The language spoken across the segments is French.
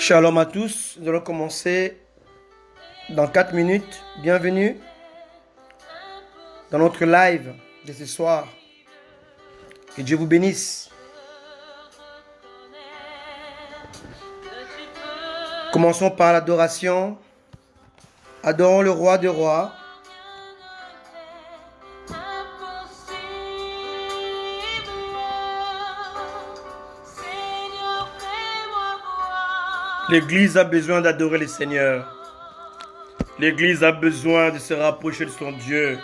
Shalom à tous, nous allons commencer dans 4 minutes. Bienvenue dans notre live de ce soir. Que Dieu vous bénisse. Commençons par l'adoration. Adorons le roi des rois. L'Église a besoin d'adorer le Seigneur. L'Église a besoin de se rapprocher de son Dieu.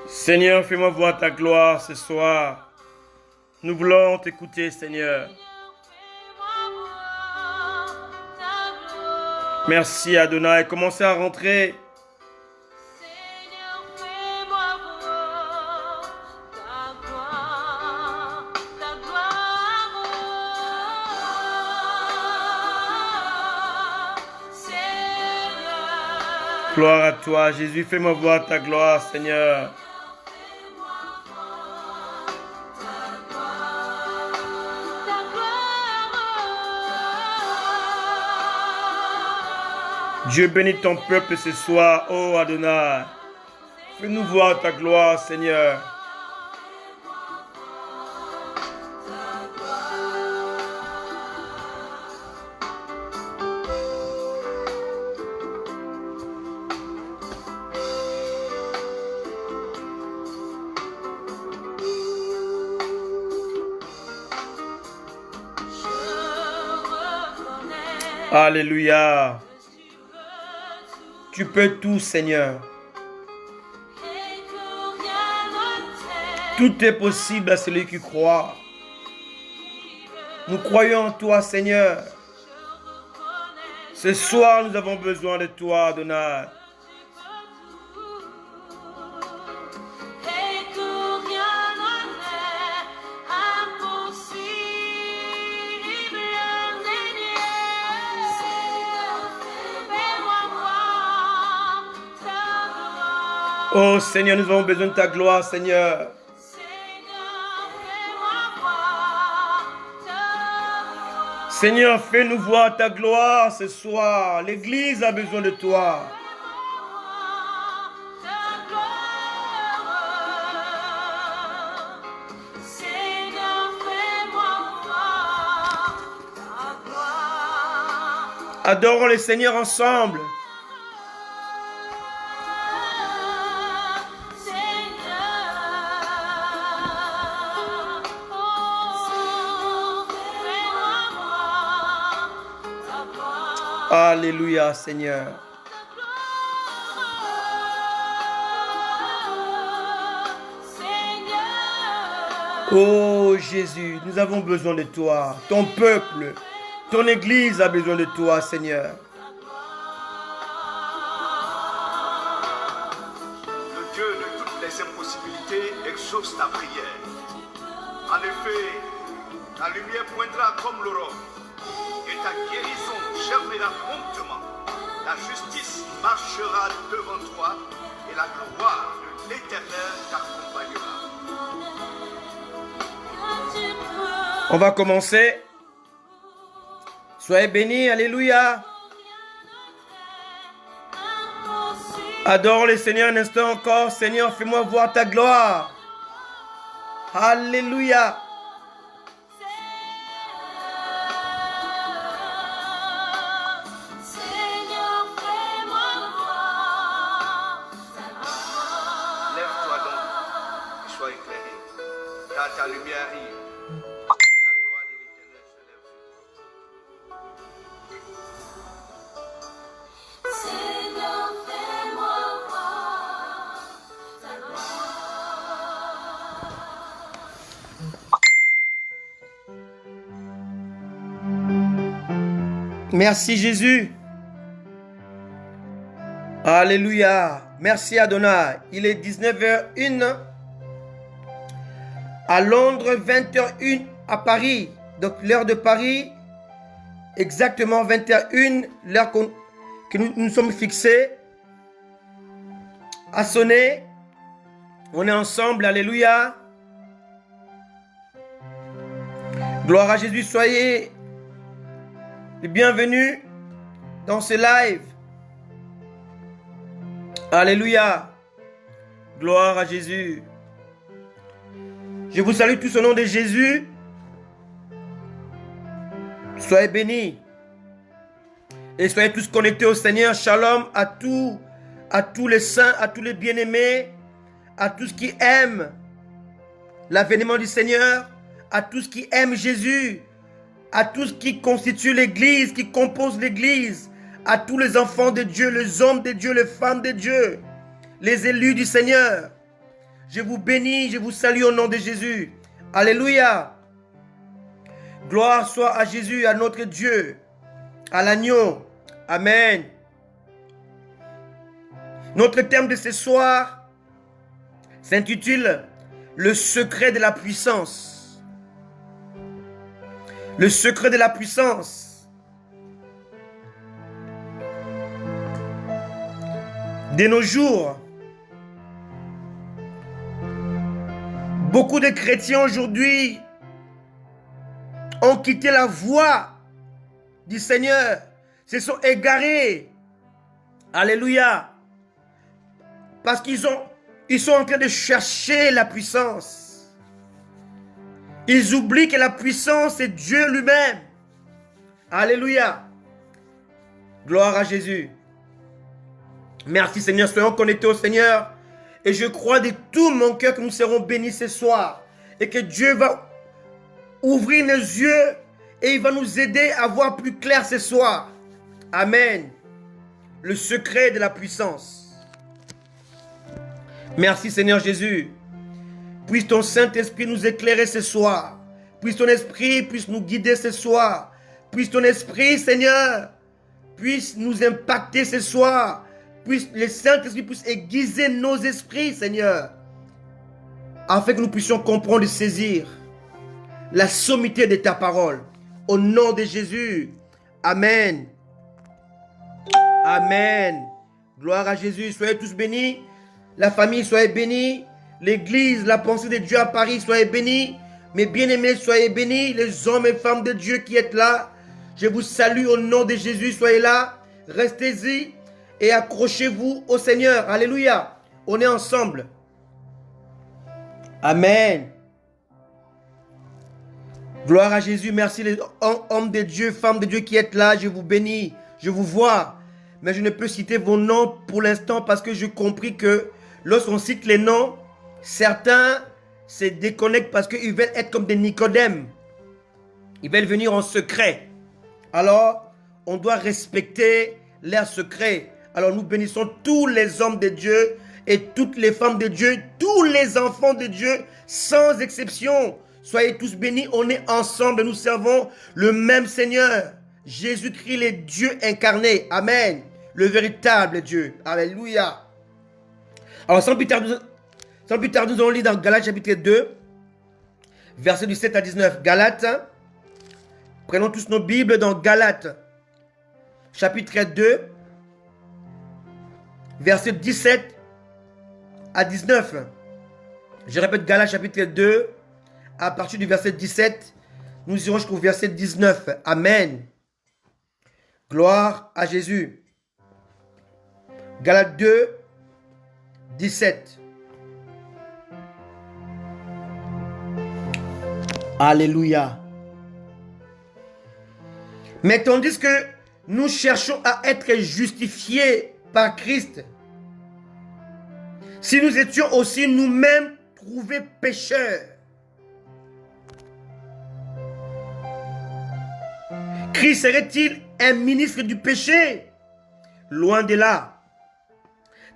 Seigneur, fais-moi voir ta gloire ce soir. Nous voulons t'écouter, Seigneur. Merci, Adonai. Commencez à rentrer. Gloire à toi, Jésus. Fais-moi voir ta gloire, Seigneur. Dieu bénit ton peuple ce soir, oh Adonai. Fais-nous voir ta gloire, Seigneur. Alléluia. Tu peux tout, Seigneur. Tout est possible à celui qui croit. Nous croyons en toi, Seigneur. Ce soir, nous avons besoin de toi, Adonai. Oh Seigneur, nous avons besoin de ta gloire, Seigneur. Seigneur, fais-nous voir ta gloire ce soir. L'Église a besoin de toi. Adorons le Seigneur ensemble. Alléluia, Seigneur. Oh Jésus, nous avons besoin de toi. Ton peuple, ton Église a besoin de toi, Seigneur. Le Dieu de toutes les impossibilités exauce ta prière. En effet, ta lumière poindra comme l'aurore. Et ta guérison germera promptement. La justice marchera devant toi et la gloire de l'Éternel t'accompagnera. On va commencer. Soyez bénis, alléluia. Adore le Seigneur un instant encore. Seigneur, fais-moi voir ta gloire. Alléluia. Ta lumière arrive et la gloire de l'Éternel se lève sur toi. Seigneur, fais-moi voir ta gloire. Merci Jésus. Alléluia. Merci Adonai. Il est 19h01. À Londres, 20h01 à Paris. Donc l'heure de Paris, exactement 21h01, l'heure que nous sommes fixés, a sonné. On est ensemble, alléluia. Gloire à Jésus, soyez Bienvenue dans ce live. Alléluia. Gloire à Jésus. Je vous salue tous au nom de Jésus. Soyez bénis. Et soyez tous connectés au Seigneur. Shalom à tous les saints, à tous les bien-aimés, à tous qui aiment l'avènement du Seigneur, à tous qui aiment Jésus, à tous qui constituent l'Église, qui composent l'Église, à tous les enfants de Dieu, les hommes de Dieu, les femmes de Dieu, les élus du Seigneur. Je vous bénis, je vous salue au nom de Jésus. Alléluia. Gloire soit à Jésus, à notre Dieu, à l'agneau. Amen. Notre thème de ce soir s'intitule « Le secret de la puissance ». Le secret de la puissance. De nos jours, beaucoup de chrétiens aujourd'hui ont quitté la voie du Seigneur, se sont égarés. Alléluia. Parce qu'ils sont en train de chercher la puissance. Ils oublient que la puissance est Dieu lui-même. Alléluia. Gloire à Jésus. Merci Seigneur, soyons connectés au Seigneur. Et je crois de tout mon cœur que nous serons bénis ce soir. Et que Dieu va ouvrir nos yeux et il va nous aider à voir plus clair ce soir. Amen. Le secret de la puissance. Merci Seigneur Jésus. Puisse ton Saint-Esprit nous éclairer ce soir. Puisse ton Esprit puisse nous guider ce soir. Puisse ton Esprit, Seigneur, puisse nous impacter ce soir. Puisse le Saint-Esprit puisse aiguiser nos esprits, Seigneur, afin que nous puissions comprendre et saisir la sommité de ta parole. Au nom de Jésus. Amen. Amen. Gloire à Jésus. Soyez tous bénis. La famille, soyez bénis. L'église, la pensée de Dieu à Paris, soyez bénis. Mes bien-aimés, soyez bénis. Les hommes et femmes de Dieu qui êtes là, je vous salue au nom de Jésus. Soyez là. Restez-y et accrochez-vous au Seigneur. Alléluia. On est ensemble. Amen. Gloire à Jésus. Merci les hommes de Dieu, femmes de Dieu qui êtes là. Je vous bénis. Je vous vois. Mais je ne peux citer vos noms pour l'instant parce que j'ai compris que lorsqu'on cite les noms, certains se déconnectent parce qu'ils veulent être comme des Nicodèmes. Ils veulent venir en secret. Alors, on doit respecter leurs secrets. Alors, nous bénissons tous les hommes de Dieu et toutes les femmes de Dieu, tous les enfants de Dieu, sans exception. Soyez tous bénis, on est ensemble, nous servons le même Seigneur. Jésus-Christ, le Dieu incarné. Amen. Le véritable Dieu. Alléluia. Alors, sans plus tarder, nous allons lire dans Galates chapitre 2, versets du 7 à 19. Galates, prenons tous nos Bibles dans Galates, chapitre 2, versets 17 à 19. Je répète, Galates chapitre 2, à partir du verset 17, nous irons jusqu'au verset 19. Amen. Gloire à Jésus. Galates 2, 17. Alléluia. Mais tandis que nous cherchons à être justifiés par Christ, si nous étions aussi nous-mêmes trouvés pécheurs, Christ serait-il un ministre du péché? Loin de là.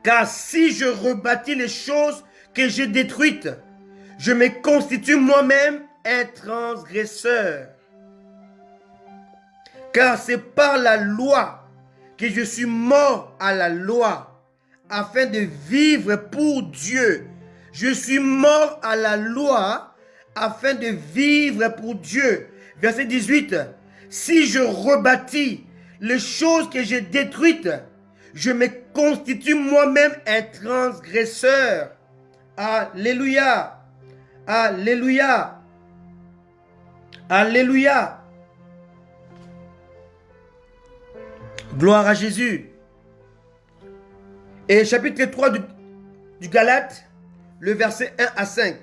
Car si je rebâtis les choses que j'ai détruites, je me constitue moi-même un transgresseur. Car c'est par la loi que je suis mort à la loi, afin de vivre pour Dieu. Je suis mort à la loi, afin de vivre pour Dieu. Verset 18. Si je rebâtis les choses que j'ai détruites, je me constitue moi-même un transgresseur. Alléluia. Alléluia. Alléluia. Gloire à Jésus. Et chapitre 3 du Galates, le verset 1 à 5.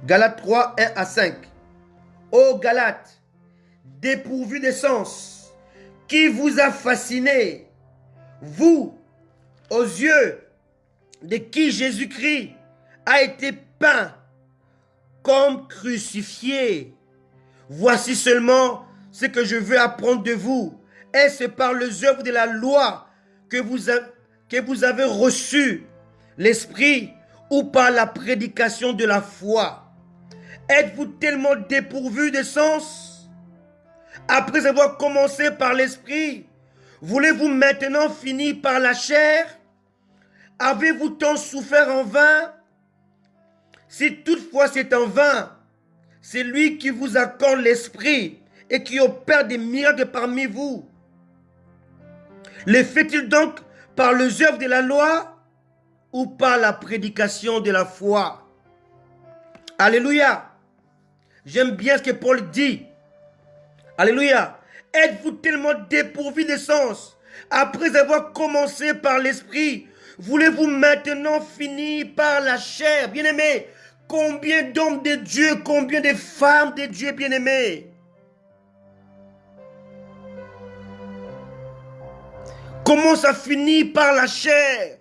Galates 3, 1 à 5. Ô Galates, dépourvus de sens, qui vous a fasciné, vous, aux yeux de qui Jésus-Christ a été peint comme crucifié. Voici seulement ce que je veux apprendre de vous. Est-ce par les œuvres de la loi que vous avez reçu l'Esprit ou par la prédication de la foi? Êtes-vous tellement dépourvu de sens? Après avoir commencé par l'Esprit, voulez-vous maintenant finir par la chair? Avez-vous tant souffert en vain? Si toutefois c'est en vain, c'est lui qui vous accorde l'Esprit et qui opère des miracles parmi vous. Le fait-il donc par les œuvres de la loi ou par la prédication de la foi? Alléluia. J'aime bien ce que Paul dit. Alléluia. Êtes-vous tellement dépourvu de sens? Après avoir commencé par l'Esprit, voulez-vous maintenant finir par la chair? Bien-aimés, combien d'hommes de Dieu, combien de femmes de Dieu, bien-aimés, commencent à finir par la chair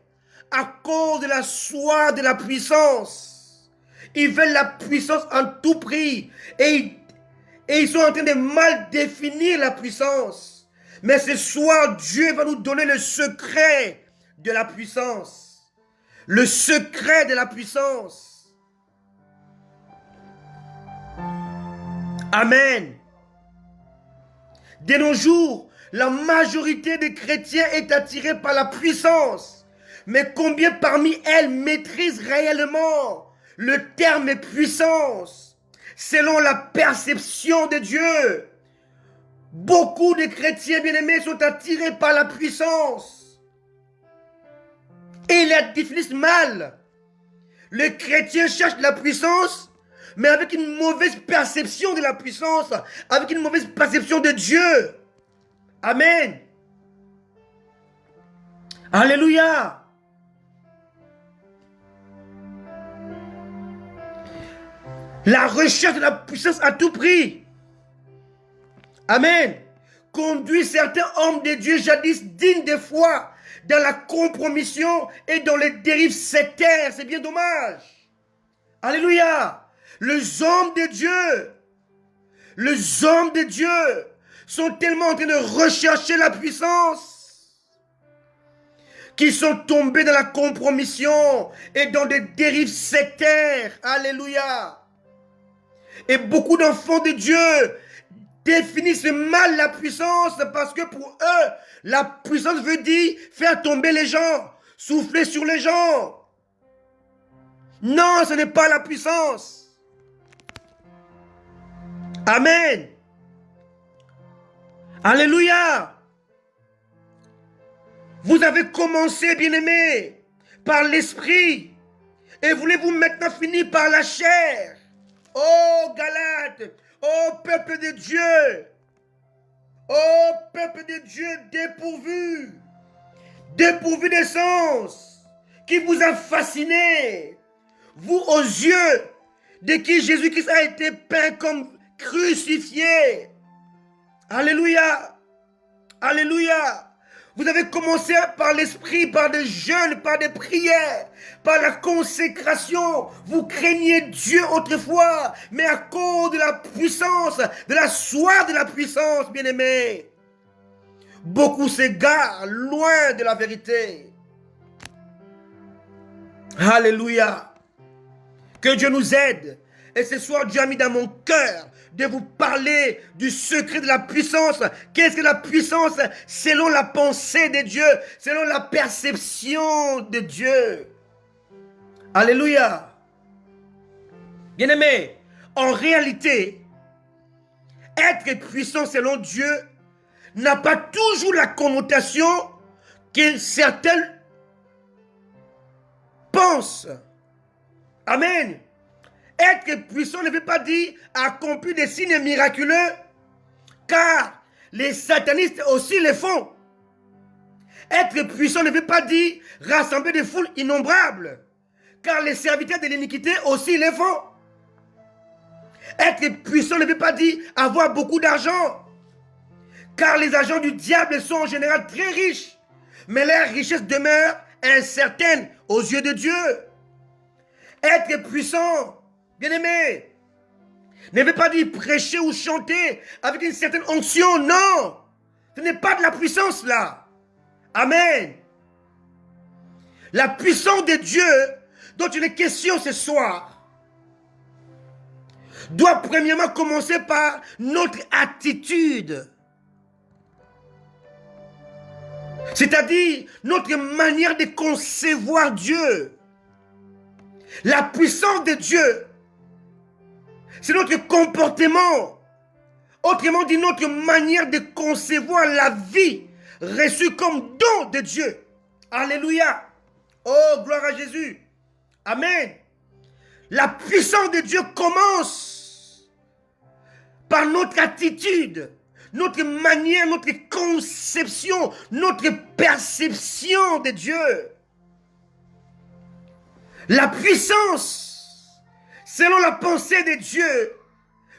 à cause de la soif de la puissance. Ils veulent la puissance en tout prix et ils sont en train de mal définir la puissance. Mais ce soir, Dieu va nous donner le secret de la puissance. Le secret de la puissance. Amen. De nos jours, la majorité des chrétiens est attirée par la puissance. Mais combien parmi elles maîtrisent réellement le terme puissance selon la perception de Dieu? Beaucoup de chrétiens bien-aimés sont attirés par la puissance. Et ils la définissent mal. Le chrétien cherche la puissance, mais avec une mauvaise perception de la puissance, avec une mauvaise perception de Dieu. Amen. Alléluia. La recherche de la puissance à tout prix. Amen. Conduit certains hommes de Dieu jadis dignes de foi dans la compromission et dans les dérives sectaires. C'est bien dommage. Alléluia. Les hommes de Dieu sont tellement en train de rechercher la puissance qu'ils sont tombés dans la compromission et dans des dérives sectaires. Alléluia. Et beaucoup d'enfants de Dieu définissent mal la puissance parce que pour eux, la puissance veut dire faire tomber les gens, souffler sur les gens. Non, ce n'est pas la puissance. Amen. Alléluia. Vous avez commencé, bien-aimés, par l'esprit. Et voulez-vous maintenant finir par la chair? Oh Galates, oh peuple de Dieu, oh peuple de Dieu dépourvu de sens, qui vous a fasciné, vous aux yeux de qui Jésus-Christ a été peint comme crucifié. Alléluia, alléluia. Vous avez commencé par l'esprit, par des jeûnes, par des prières, par la consécration. Vous craignez Dieu autrefois, mais à cause de la puissance, de la soif de la puissance, bien-aimés, beaucoup s'égarent loin de la vérité. Alléluia. Que Dieu nous aide. Et ce soir, Dieu a mis dans mon cœur de vous parler du secret de la puissance. Qu'est-ce que la puissance? Selon la pensée de Dieu, selon la perception de Dieu. Alléluia. Bien-aimés, en réalité, être puissant selon Dieu n'a pas toujours la connotation que certains pensent. Amen. Être puissant ne veut pas dire accomplir des signes miraculeux, car les satanistes aussi le font. Être puissant ne veut pas dire rassembler des foules innombrables, car les serviteurs de l'iniquité aussi le font. Être puissant ne veut pas dire avoir beaucoup d'argent, car les agents du diable sont en général très riches, mais leur richesse demeure incertaine aux yeux de Dieu. Être puissant, bien-aimé, ne veut pas dire prêcher ou chanter avec une certaine onction, non. Ce n'est pas de la puissance là. Amen. La puissance de Dieu dont il est question ce soir doit premièrement commencer par notre attitude. C'est-à-dire notre manière de concevoir Dieu. La puissance de Dieu, c'est notre comportement. Autrement dit, notre manière de concevoir la vie reçue comme don de Dieu. Alléluia. Oh, gloire à Jésus. Amen. La puissance de Dieu commence par notre attitude, notre manière, notre conception, notre perception de Dieu. La puissance, selon la pensée de Dieu,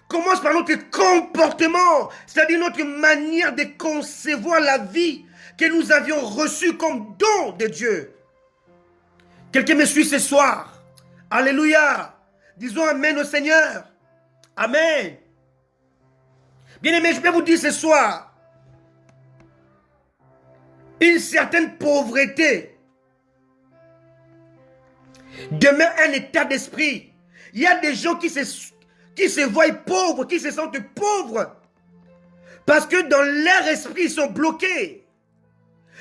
commence par notre comportement, c'est-à-dire notre manière de concevoir la vie que nous avions reçue comme don de Dieu. Quelqu'un me suit ce soir? Alléluia. Disons Amen au Seigneur. Amen. Bien-aimés, je vais vous dire ce soir, une certaine pauvreté demeure un état d'esprit. Il y a des gens qui se voient pauvres, qui se sentent pauvres, parce que dans leur esprit, ils sont bloqués.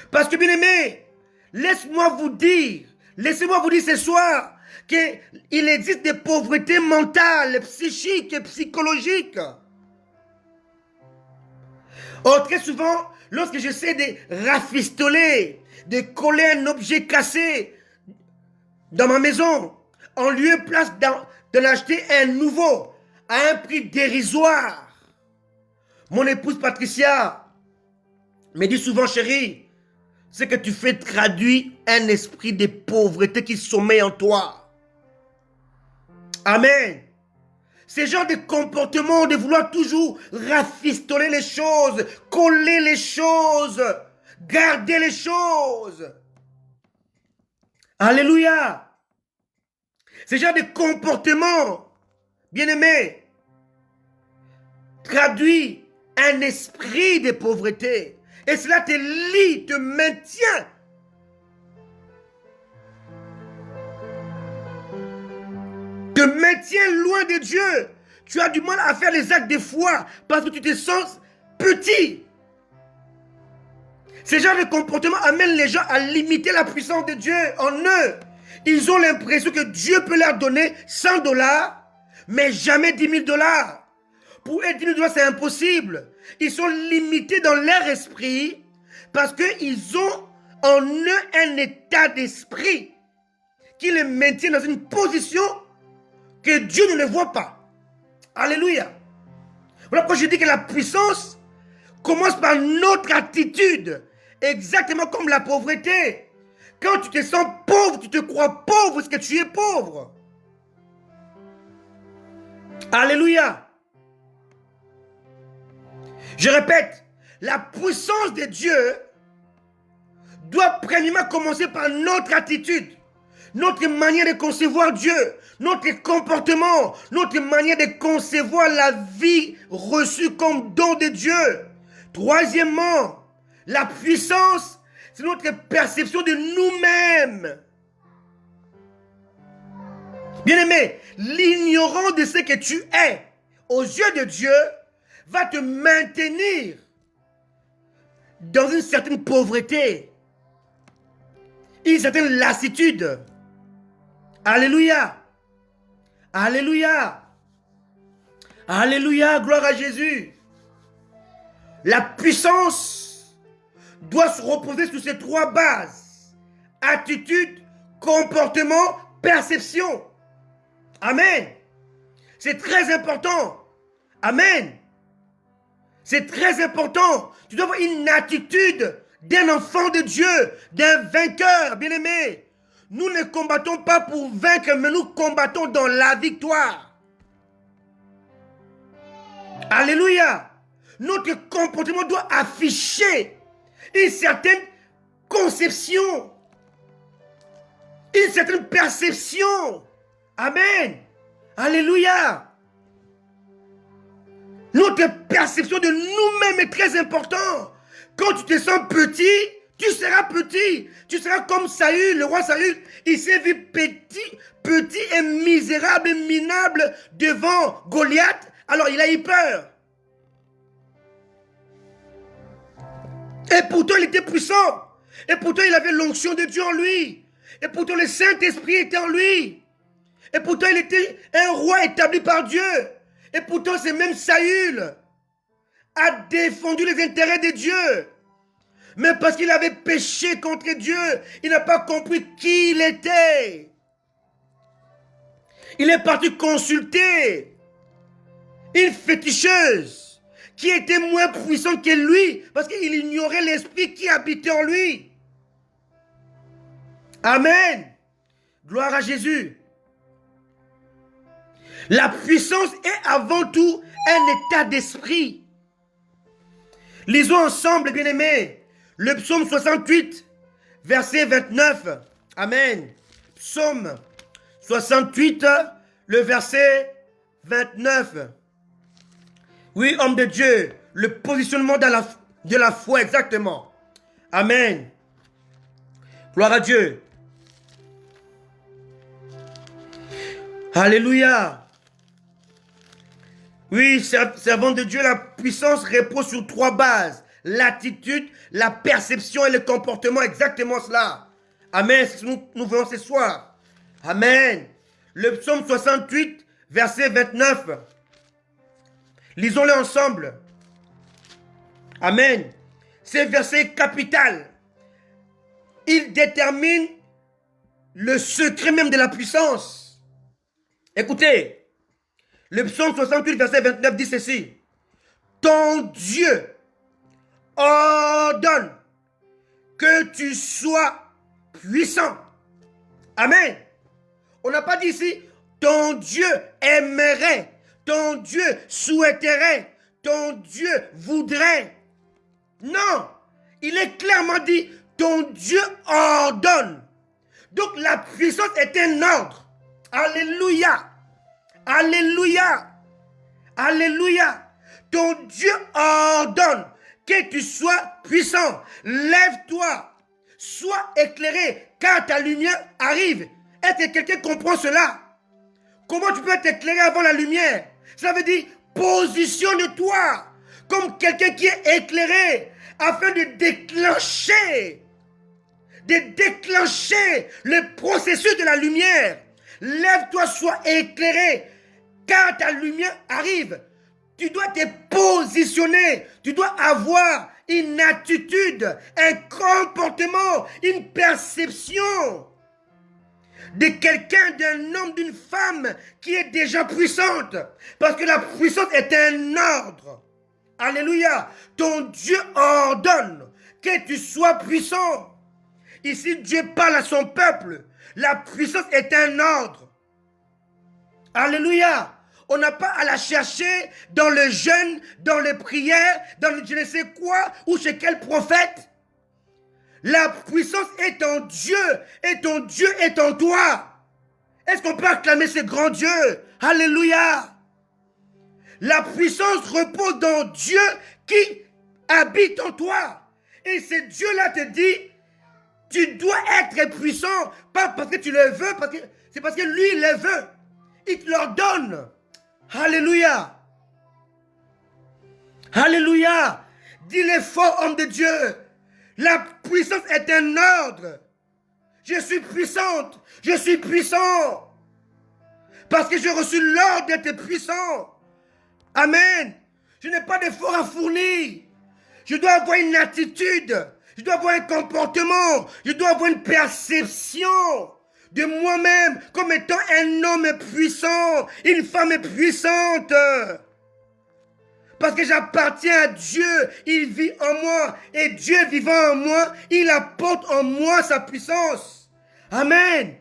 Parce que, bien-aimés, laissez-moi vous dire ce soir qu'il existe des pauvretés mentales, psychiques et psychologiques. Oh, très souvent, lorsque j'essaie de rafistoler, de coller un objet cassé dans ma maison, en lieu et place d'en acheter un nouveau à un prix dérisoire, mon épouse Patricia me dit souvent, chérie, c'est que tu fais traduire un esprit de pauvreté qui sommeille en toi. Amen. Ce genre de comportement de vouloir toujours rafistoler les choses, coller les choses, garder les choses. Alléluia. Ce genre de comportement, bien-aimé, traduit un esprit de pauvreté. Et cela te lie, te maintient. Te maintient loin de Dieu. Tu as du mal à faire les actes de foi parce que tu te sens petit. Ce genre de comportement amène les gens à limiter la puissance de Dieu en eux. Ils ont l'impression que Dieu peut leur donner 100 $, mais jamais 10 000 $. Pour eux, 10 000 $, c'est impossible. Ils sont limités dans leur esprit parce qu'ils ont en eux un état d'esprit qui les maintient dans une position que Dieu ne le voit pas. Alléluia. Voilà pourquoi je dis que la puissance commence par notre attitude, exactement comme la pauvreté. Quand tu te sens pauvre, tu te crois pauvre parce que tu es pauvre. Alléluia. Je répète, la puissance de Dieu doit premièrement commencer par notre attitude, notre manière de concevoir Dieu, notre comportement, notre manière de concevoir la vie reçue comme don de Dieu. Troisièmement, la puissance, c'est notre perception de nous-mêmes. Bien-aimé, l'ignorance de ce que tu es aux yeux de Dieu va te maintenir dans une certaine pauvreté, une certaine lassitude. Alléluia. Alléluia. Alléluia. Gloire à Jésus. La puissance doit se reposer sur ces trois bases. Attitude, comportement, perception. Amen. C'est très important. Amen. C'est très important. Tu dois avoir une attitude d'un enfant de Dieu, d'un vainqueur, bien-aimé. Nous ne combattons pas pour vaincre, mais nous combattons dans la victoire. Alléluia. Notre comportement doit afficher une certaine conception, une certaine perception. Amen. Alléluia. Notre perception de nous-mêmes est très importante. Quand tu te sens petit, tu seras petit. Tu seras comme Saül, le roi Saül. Il s'est vu petit et misérable et minable devant Goliath. Alors il a eu peur. Et pourtant il était puissant. Et pourtant il avait l'onction de Dieu en lui. Et pourtant le Saint-Esprit était en lui. Et pourtant il était un roi établi par Dieu. Et pourtant, c'est même Saül a défendu les intérêts de Dieu. Mais parce qu'il avait péché contre Dieu, il n'a pas compris qui il était. Il est parti consulter une féticheuse qui était moins puissante que lui parce qu'il ignorait l'esprit qui habitait en lui. Amen. Gloire à Jésus. La puissance est avant tout un état d'esprit. Lisons ensemble, bien-aimés, le psaume 68, verset 29. Amen. Psaume 68, le verset 29. Oui, homme de Dieu, le positionnement de la foi, exactement. Amen. Gloire à Dieu. Alléluia. Oui, servant de Dieu, la puissance repose sur 3 bases. L'attitude, la perception et le comportement, exactement cela. Amen, c'est ce que nous voyons ce soir. Amen. Le psaume 68, verset 29. Lisons-le ensemble. Amen. C'est verset capital. Il détermine le secret même de la puissance. Écoutez. Le psaume 68, verset 29 dit ceci. Ton Dieu ordonne que tu sois puissant. Amen. On n'a pas dit ici, ton Dieu aimerait, ton Dieu souhaiterait, ton Dieu voudrait. Non, il est clairement dit, ton Dieu ordonne. Donc la puissance est un ordre. Alléluia. Alléluia. Alléluia. Ton Dieu ordonne que tu sois puissant. Lève-toi. Sois éclairé car ta lumière arrive. Est-ce que quelqu'un comprend cela? Comment tu peux être éclairé avant la lumière? Ça veut dire positionne-toi comme quelqu'un qui est éclairé afin de déclencher le processus de la lumière. Lève-toi, sois éclairé, car ta lumière arrive. Tu dois te positionner, tu dois avoir une attitude, un comportement, une perception de quelqu'un, d'un homme, d'une femme qui est déjà puissante. Parce que la puissance est un ordre. Alléluia. Ton Dieu ordonne que tu sois puissant. Ici, Dieu parle à son peuple. La puissance est un ordre. Alléluia. On n'a pas à la chercher dans le jeûne, dans les prières, dans le je ne sais quoi, ou chez quel prophète. La puissance est en Dieu, et ton Dieu est en toi. Est-ce qu'on peut acclamer ce grand Dieu? Alléluia. La puissance repose dans Dieu qui habite en toi. Et ce Dieu-là te dit, tu dois être puissant, pas parce que tu le veux, c'est parce que lui, il le veut. Il te l'ordonne. Alléluia. Alléluia. Dis-le fort, homme de Dieu. La puissance est un ordre. Je suis puissante. Je suis puissant. Parce que j'ai reçu l'ordre d'être puissant. Amen. Je n'ai pas d'effort à fournir. Je dois avoir une attitude. Je dois avoir un comportement. Je dois avoir une perception de moi-même comme étant un homme puissant, une femme puissante. Parce que j'appartiens à Dieu. Il vit en moi. Et Dieu vivant en moi, il apporte en moi sa puissance. Amen.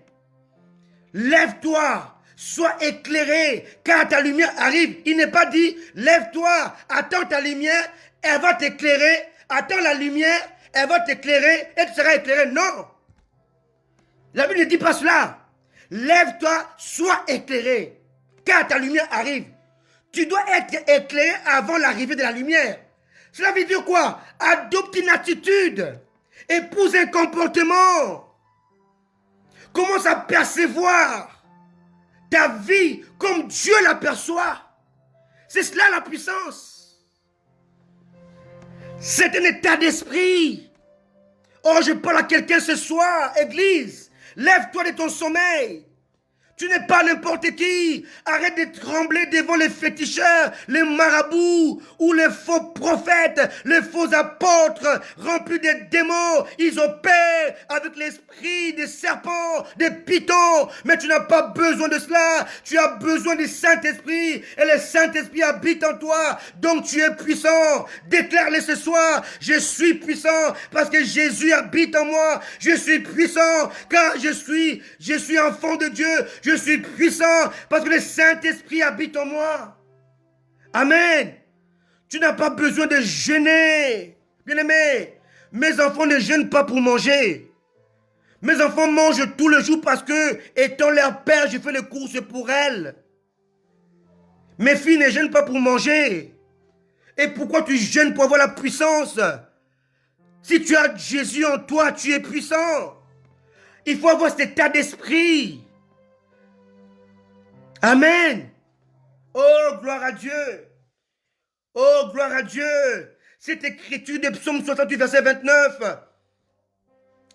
Lève-toi. Sois éclairé. Car ta lumière arrive. Il n'est pas dit, lève-toi. Attends ta lumière. Elle va t'éclairer. Attends la lumière. Elle va t'éclairer. Et tu seras éclairé. Non. La Bible ne dit pas cela. Lève-toi, sois éclairé, car ta lumière arrive. Tu dois être éclairé avant l'arrivée de la lumière. Cela veut dire quoi? Adopte une attitude, épouse un comportement. Commence à percevoir ta vie comme Dieu l'aperçoit. C'est cela la puissance. C'est un état d'esprit. Oh, je parle à quelqu'un ce soir, Église. Lève-toi de ton sommeil. Tu n'es pas n'importe qui. Arrête de trembler devant les féticheurs, les marabouts ou les faux prophètes, les faux apôtres remplis de démons. Ils opèrent avec l'esprit des serpents, des pythons. Mais tu n'as pas besoin de cela. Tu as besoin du Saint-Esprit. Et le Saint-Esprit habite en toi. Donc tu es puissant. Déclare-le ce soir. Je suis puissant parce que Jésus habite en moi. Je suis puissant car je suis enfant de Dieu. Je suis puissant parce que le Saint-Esprit habite en moi. Amen. Tu n'as pas besoin de jeûner. Bien-aimé, mes enfants ne jeûnent pas pour manger. Mes enfants mangent tout le jour parce que, étant leur père, je fais les courses pour elles. Mes filles ne jeûnent pas pour manger. Et pourquoi tu jeûnes pour avoir la puissance? Si tu as Jésus en toi, tu es puissant. Il faut avoir cet état d'esprit. Amen. Oh, gloire à Dieu. Oh, gloire à Dieu. Cette écriture de Psaume 68, verset 29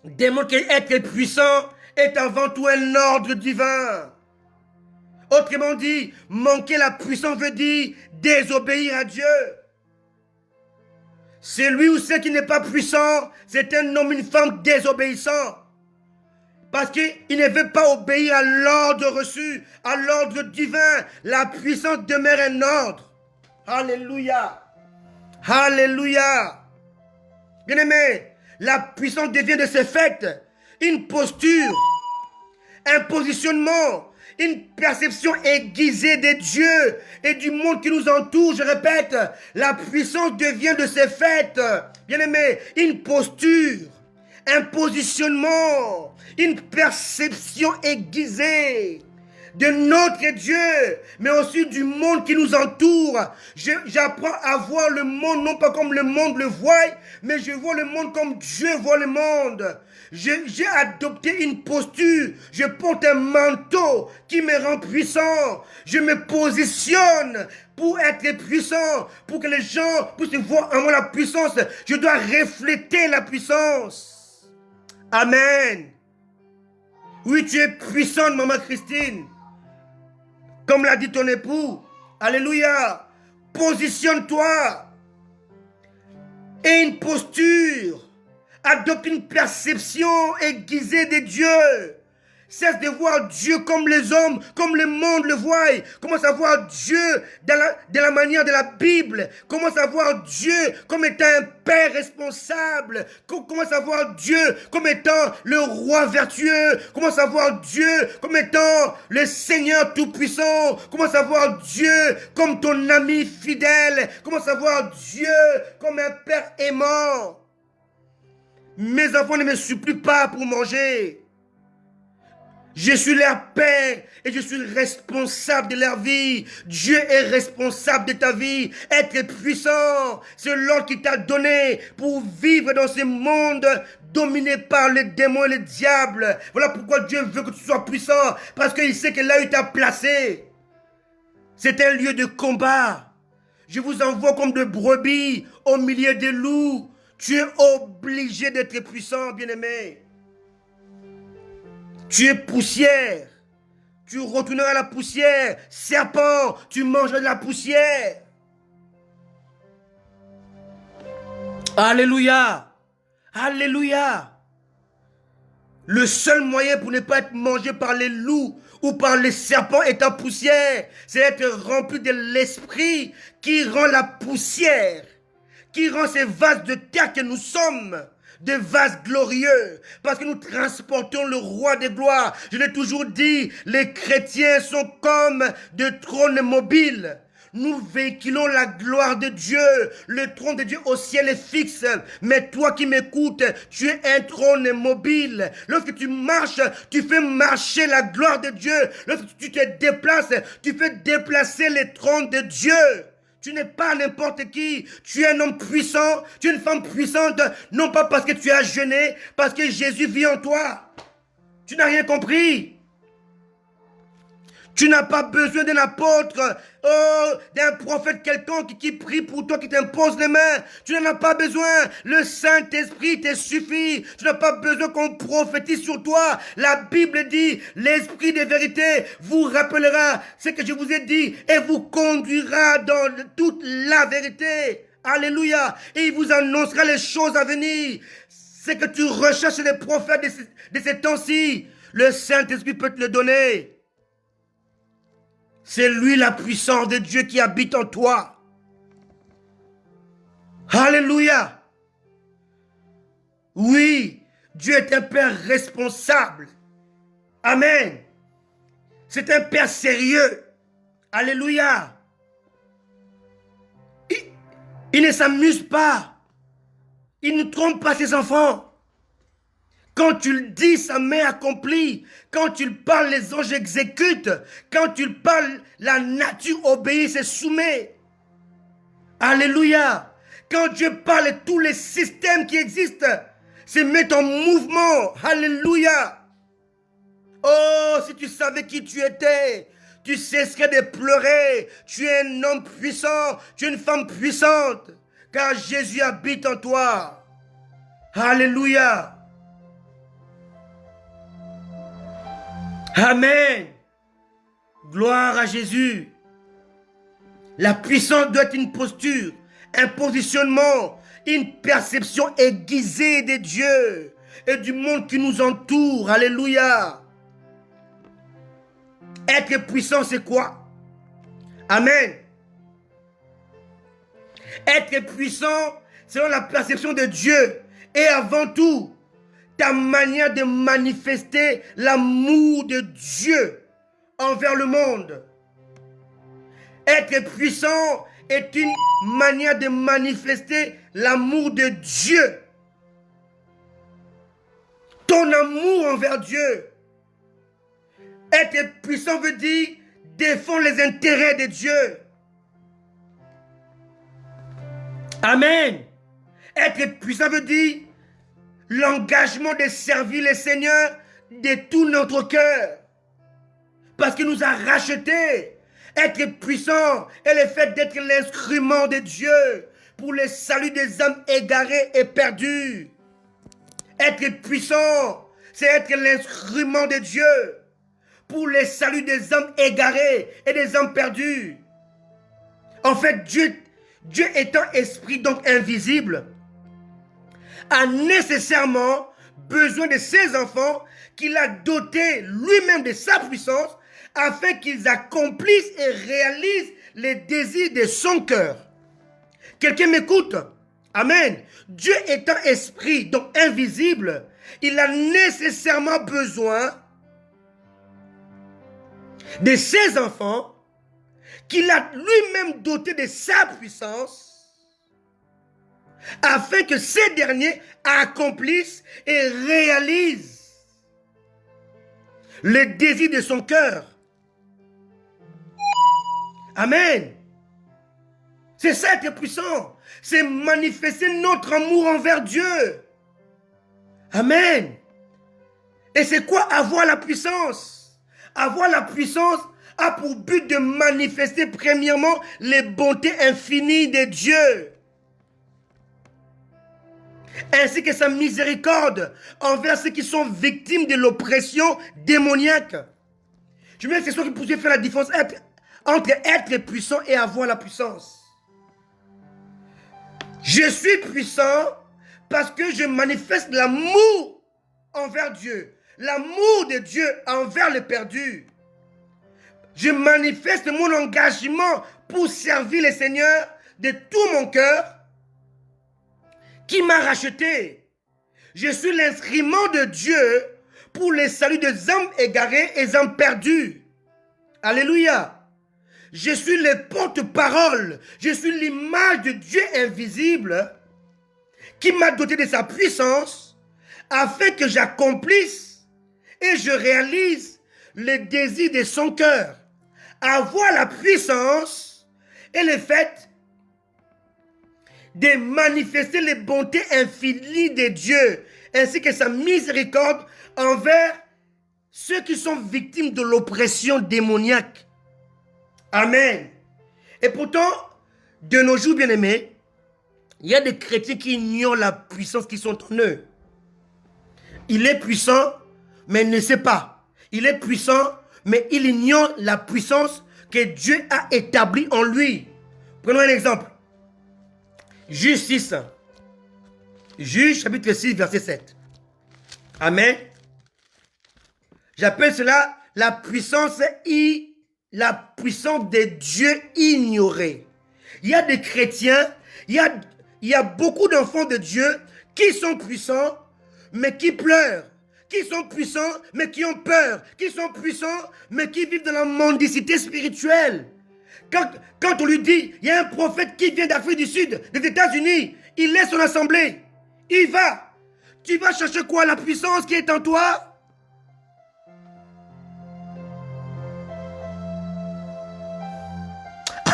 démontre qu'être puissant est avant tout un ordre divin. Autrement dit, manquer la puissance veut dire désobéir à Dieu. Celui ou celle qui n'est pas puissant, c'est un homme, une femme désobéissant. Parce qu'il ne veut pas obéir à l'ordre reçu, à l'ordre divin. La puissance demeure un ordre. Alléluia. Alléluia. Bien-aimé, la puissance devient de ce fait une posture, un positionnement, une perception aiguisée de Dieu et du monde qui nous entoure. Je répète, la puissance devient de ce fait, bien-aimé, une posture, un positionnement, une perception aiguisée de notre Dieu, mais aussi du monde qui nous entoure. J'apprends à voir le monde, non pas comme le monde le voit, mais je vois le monde comme Dieu voit le monde. J'ai adopté une posture, je porte un manteau qui me rend puissant. Je me positionne pour être puissant, pour que les gens puissent voir en moi la puissance. Je dois refléter la puissance. Amen. Oui, tu es puissante, maman Christine. Comme l'a dit ton époux. Alléluia. Positionne-toi. Et une posture. Adopte une perception aiguisée de Dieu. Cesse de voir Dieu comme les hommes, comme le monde le voit. Commence à voir Dieu de la manière de la Bible. Commence à voir Dieu comme étant un père responsable. Commence à voir Dieu comme étant le roi vertueux. Commence à voir Dieu comme étant le Seigneur tout-puissant. Commence à voir Dieu comme ton ami fidèle. Commence à voir Dieu comme un père aimant. Mes enfants ne me supplient pas pour manger. Je suis leur père et je suis responsable de leur vie. Dieu est responsable de ta vie. Être puissant, c'est l'ordre qu'il t'a donné pour vivre dans ce monde dominé par les démons et les diables. Voilà pourquoi Dieu veut que tu sois puissant. Parce qu'il sait que là où il t'a placé, c'est un lieu de combat. Je vous envoie comme de brebis au milieu des loups. Tu es obligé d'être puissant, bien-aimé. Tu es poussière. Tu retourneras à la poussière. Serpent, tu mangeras de la poussière. Alléluia. Alléluia. Le seul moyen pour ne pas être mangé par les loups ou par les serpents étant poussière. C'est être rempli de l'esprit qui rend la poussière, qui rend ces vases de terre que nous sommes, des vases glorieux, parce que nous transportons le roi des gloires. Je l'ai toujours dit, les chrétiens sont comme des trônes mobiles. Nous véhiculons la gloire de Dieu. Le trône de Dieu au ciel est fixe. Mais toi qui m'écoutes, tu es un trône mobile. Lorsque tu marches, tu fais marcher la gloire de Dieu. Lorsque tu te déplaces, tu fais déplacer les trônes de Dieu. Tu n'es pas n'importe qui. Tu es un homme puissant. Tu es une femme puissante. Non pas parce que tu as jeûné, parce que Jésus vit en toi. Tu n'as rien compris. Tu n'as pas besoin d'un apôtre, d'un prophète quelconque qui prie pour toi, qui t'impose les mains. Tu n'en as pas besoin. Le Saint-Esprit te suffit. Tu n'as pas besoin qu'on prophétise sur toi. La Bible dit, l'Esprit de vérité vous rappellera ce que je vous ai dit et vous conduira dans toute la vérité. Alléluia. Et il vous annoncera les choses à venir. Ce que tu recherches les prophètes de ces temps-ci, le Saint-Esprit peut te le donner. C'est lui la puissance de Dieu qui habite en toi. Alléluia. Oui, Dieu est un Père responsable. Amen. C'est un Père sérieux. Alléluia. Il ne s'amuse pas. Il ne trompe pas ses enfants. Quand tu le dis, sa main accomplit. Quand tu le parles, les anges exécutent. Quand tu le parles, la nature obéit, se soumet. Alléluia. Quand Dieu parle, tous les systèmes qui existent se mettent en mouvement. Alléluia. Oh, si tu savais qui tu étais, tu cesserais de pleurer. Tu es un homme puissant, tu es une femme puissante, car Jésus habite en toi. Alléluia. Amen. Gloire à Jésus. La puissance doit être une posture, un positionnement, une perception aiguisée de Dieu et du monde qui nous entoure. Alléluia. Être puissant, c'est quoi? Amen. Être puissant, selon la perception de Dieu. Et avant tout, ta manière de manifester l'amour de Dieu envers le monde. Être puissant est une manière de manifester l'amour de Dieu. Ton amour envers Dieu. Être puissant veut dire défendre les intérêts de Dieu. Amen. Être puissant veut dire l'engagement de servir le Seigneur de tout notre cœur. Parce qu'il nous a rachetés. Être puissant est le fait d'être l'instrument de Dieu pour le salut des âmes égarées et perdues. Être puissant, c'est être l'instrument de Dieu pour le salut des âmes égarées et des âmes perdues. En fait, Dieu étant esprit, donc invisible, a nécessairement besoin de ses enfants qu'il a dotés lui-même de sa puissance afin qu'ils accomplissent et réalisent les désirs de son cœur. Quelqu'un m'écoute? Amen. Dieu étant esprit, donc invisible, il a nécessairement besoin de ses enfants qu'il a lui-même dotés de sa puissance afin que ces derniers accomplissent et réalisent le désir de son cœur. Amen. C'est ça être puissant. C'est manifester notre amour envers Dieu. Amen. Et c'est quoi avoir la puissance? Avoir la puissance a pour but de manifester premièrement les bontés infinies de Dieu, ainsi que sa miséricorde envers ceux qui sont victimes de l'oppression démoniaque. Je me dis que c'est ce qui pourrait faire la différence entre être puissant et avoir la puissance. Je suis puissant parce que je manifeste l'amour envers Dieu, l'amour de Dieu envers les perdus. Je manifeste mon engagement pour servir le Seigneur de tout mon cœur qui m'a racheté. Je suis l'instrument de Dieu pour le salut des hommes égarés et des hommes perdus. Alléluia. Je suis le porte-parole. Je suis l'image de Dieu invisible qui m'a doté de sa puissance afin que j'accomplisse et je réalise le désir de son cœur. Avoir la puissance et le fait de manifester les bontés infinies de Dieu ainsi que sa miséricorde envers ceux qui sont victimes de l'oppression démoniaque. Amen. Et pourtant, de nos jours, bien-aimés, il y a des chrétiens qui ignorent la puissance qui sont en eux. Il est puissant, mais il ne sait pas. Il est puissant, mais il ignore la puissance que Dieu a établie en lui. Prenons un exemple. Juge 6. Juge chapitre 6, verset 7. Amen. J'appelle cela la puissance de Dieu ignorée. Il y a des chrétiens, il y a beaucoup d'enfants de Dieu qui sont puissants, mais qui pleurent. Qui sont puissants, mais qui ont peur. Qui sont puissants, mais qui vivent dans la mendicité spirituelle. Quand on lui dit, il y a un prophète qui vient d'Afrique du Sud, des États-Unis, il laisse son assemblée. Il va. Tu vas chercher quoi? La puissance qui est en toi?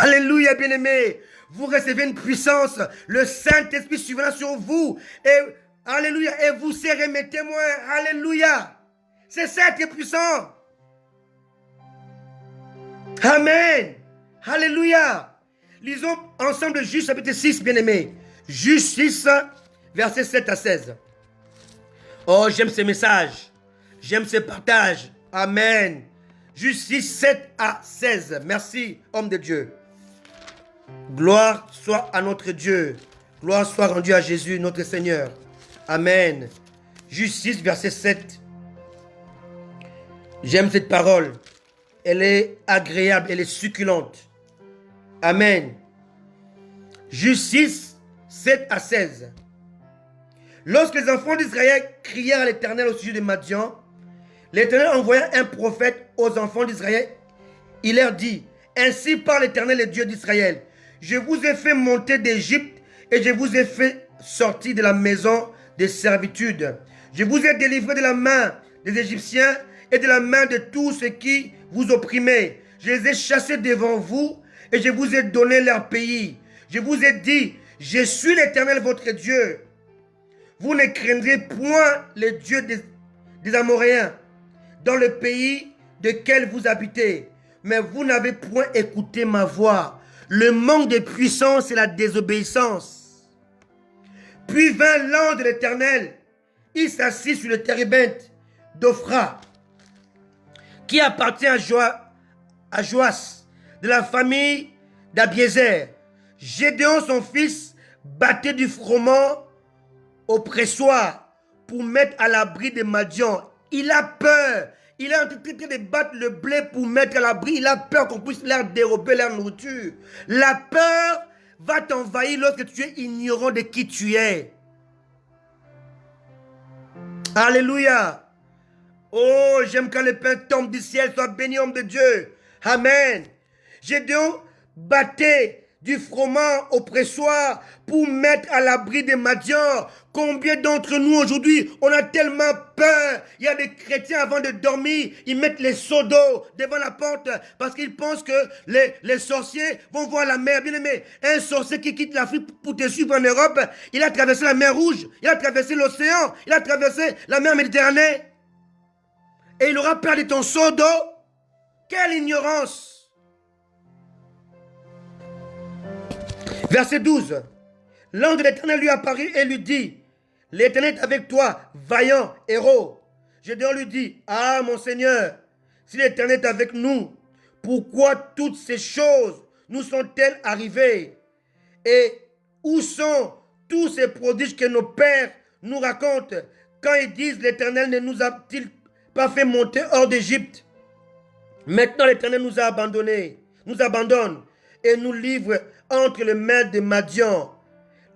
Alléluia, bien-aimés. Vous recevez une puissance. Le Saint-Esprit suivra sur vous. Et alléluia. Et vous serez mes témoins. Alléluia. C'est ça qui est puissant. Amen. Alléluia. Lisons ensemble Juge chapitre 6, bien-aimés. Juge 6, versets 7 à 16. Oh, j'aime ces messages. J'aime ces partages. Amen. Juge 6, 7 à 16. Merci, homme de Dieu. Gloire soit à notre Dieu. Gloire soit rendue à Jésus, notre Seigneur. Amen. Juge 6, verset 7. J'aime cette parole. Elle est agréable, elle est succulente. Amen. Juge 6, 7 à 16. Lorsque les enfants d'Israël crièrent à l'Éternel au sujet de Madian, l'Éternel envoya un prophète aux enfants d'Israël. Il leur dit, ainsi parle l'Éternel, le Dieu d'Israël. Je vous ai fait monter d'Égypte et je vous ai fait sortir de la maison de servitude. Je vous ai délivré de la main des Égyptiens et de la main de tous ceux qui vous opprimaient. Je les ai chassés devant vous et je vous ai donné leur pays. Je vous ai dit, je suis l'Éternel votre Dieu. Vous ne craindrez point le Dieu des Amoréens dans le pays de quel vous habitez. Mais vous n'avez point écouté ma voix. Le manque de puissance et la désobéissance. Puis vint l'ange de l'Éternel. Il s'assit sur le térébinthe d'Ophra, qui appartient à Joas, de la famille d'Abiézer. Gédéon, son fils, battait du froment au pressoir pour mettre à l'abri de Madian. Il a peur. Il est en train de battre le blé pour mettre à l'abri. Il a peur qu'on puisse leur dérober leur nourriture. La peur va t'envahir lorsque tu es ignorant de qui tu es. Alléluia. Oh, j'aime quand le pain tombe du ciel. Sois béni, homme de Dieu. Amen. Gédéon battait du froment au pressoir pour mettre à l'abri des Madians. Combien d'entre nous aujourd'hui, on a tellement peur. Il y a des chrétiens avant de dormir, ils mettent les seaux d'eau devant la porte parce qu'ils pensent que les sorciers vont voir la mer. Bien aimé, un sorcier qui quitte l'Afrique pour te suivre en Europe, il a traversé la mer Rouge, il a traversé l'océan, il a traversé la mer Méditerranée. Et il aura peur de ton seau d'eau. Quelle ignorance! Verset 12. L'ange de l'Éternel lui apparut et lui dit, l'Éternel est avec toi, vaillant héros. Gédéon lui dit, ah mon Seigneur, si l'Éternel est avec nous, pourquoi toutes ces choses nous sont-elles arrivées? Et où sont tous ces prodiges que nos pères nous racontent quand ils disent, l'Éternel ne nous a-t-il pas fait monter hors d'Égypte? Maintenant, l'Éternel nous a abandonnés, nous abandonne et nous livre entre les mains de Madian.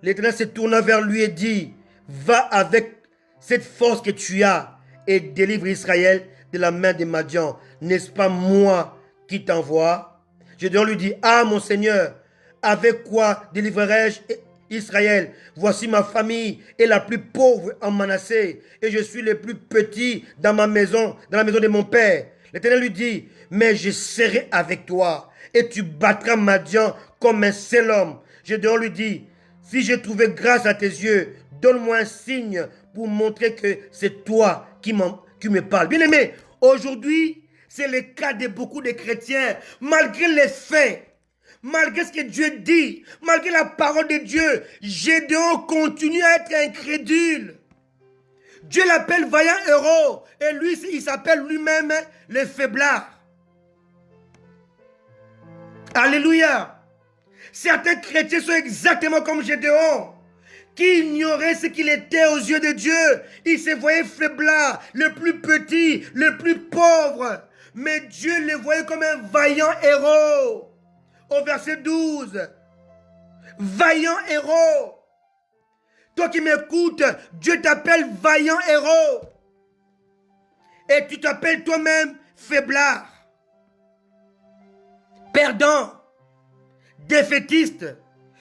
L'Éternel se tourna vers lui et dit, va avec cette force que tu as et délivre Israël de la main de Madian. N'est-ce pas moi qui t'envoie? Gédéon lui dit, ah mon Seigneur, avec quoi délivrerai-je Israël? Voici ma famille est la plus pauvre en Manassé et je suis le plus petit dans ma maison, dans la maison de mon père. L'Éternel lui dit, mais je serai avec toi et tu battras Madian comme un seul homme. Gédéon lui dit, si j'ai trouvé grâce à tes yeux, donne-moi un signe pour montrer que c'est toi qui me parles. Bien aimé, aujourd'hui, c'est le cas de beaucoup de chrétiens, malgré les faits, malgré ce que Dieu dit, malgré la parole de Dieu, Gédéon continue à être incrédule. Dieu l'appelle vaillant héros, et lui, il s'appelle lui-même le faiblard. Alléluia. Certains chrétiens sont exactement comme Gédéon, qui ignorait ce qu'il était aux yeux de Dieu. Il se voyait faiblard, le plus petit, le plus pauvre. Mais Dieu le voyait comme un vaillant héros. Au verset 12. Vaillant héros. Toi qui m'écoutes, Dieu t'appelle vaillant héros. Et tu t'appelles toi-même faiblard. Perdant. Défaitiste.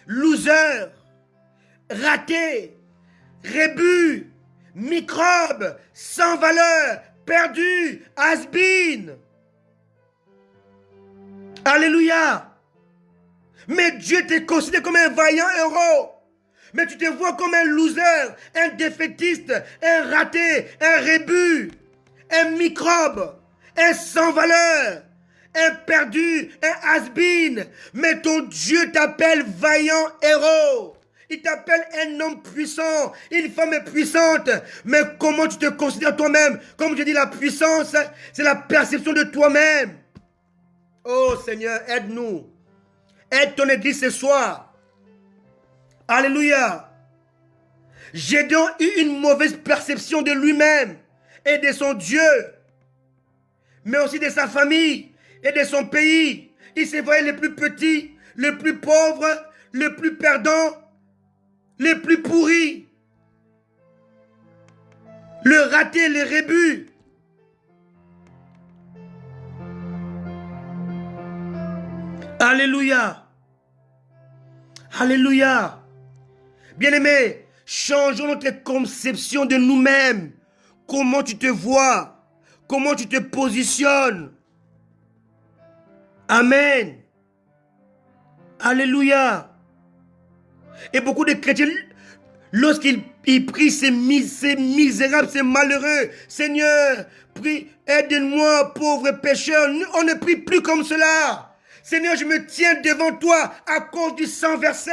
Loser. Raté. Rébut. Microbe. Sans valeur. Perdu. Has-been. Alléluia. Mais Dieu te considère comme un vaillant héros. Mais tu te vois comme un loser, un défaitiste, un raté, un rébut, un microbe, un sans valeur, un perdu, un has-been. Mais ton Dieu t'appelle vaillant héros. Il t'appelle un homme puissant, une femme puissante. Mais comment tu te considères toi-même? Comme je dis, la puissance, c'est la perception de toi-même. Oh Seigneur, aide-nous. Aide ton église ce soir. Alléluia. Gédéon eut une mauvaise perception de lui-même et de son Dieu, mais aussi de sa famille et de son pays. Il se voyait le plus petit, le plus pauvre, le plus perdant, le plus pourri, le raté, le rébut. Alléluia. Alléluia. Bien-aimés, changeons notre conception de nous-mêmes. Comment tu te vois? Comment tu te positionnes? Amen. Alléluia. Et beaucoup de chrétiens, lorsqu'ils prient, c'est misérable, c'est malheureux. Seigneur, prie, aide-moi, pauvre pécheur. On ne prie plus comme cela. Seigneur, je me tiens devant toi à cause du sang versé.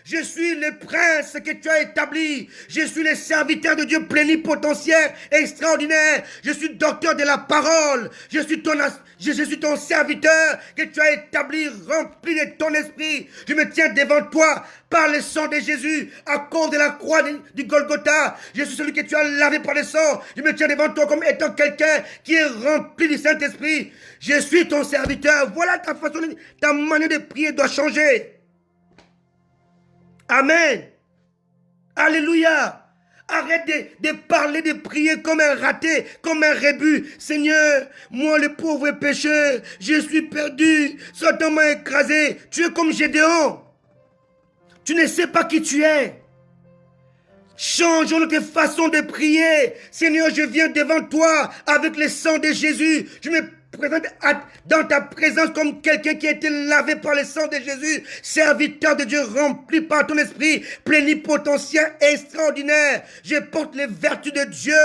Je suis le prince que tu as établi. Je suis le serviteur de Dieu plénipotentiaire, extraordinaire. Je suis docteur de la parole. Je suis ton serviteur que tu as établi, rempli de ton esprit. Je me tiens devant toi par le sang de Jésus, à cause de la croix du Golgotha. Je suis celui que tu as lavé par le sang. Je me tiens devant toi comme étant quelqu'un qui est rempli du Saint-Esprit. Je suis ton serviteur. Voilà ta façon, ta manière de prier doit changer. Amen. Alléluia. Arrête de parler, de prier comme un raté, comme un rébut. Seigneur, moi le pauvre pécheur, je suis perdu. Satan m'a écrasé. Tu es comme Gédéon. Tu ne sais pas qui tu es. Changeons notre façon de prier. Seigneur, je viens devant toi avec le sang de Jésus. Je me présente dans ta présence comme quelqu'un qui a été lavé par le sang de Jésus, serviteur de Dieu rempli par ton esprit, plénipotentiaire, extraordinaire. Je porte les vertus de Dieu.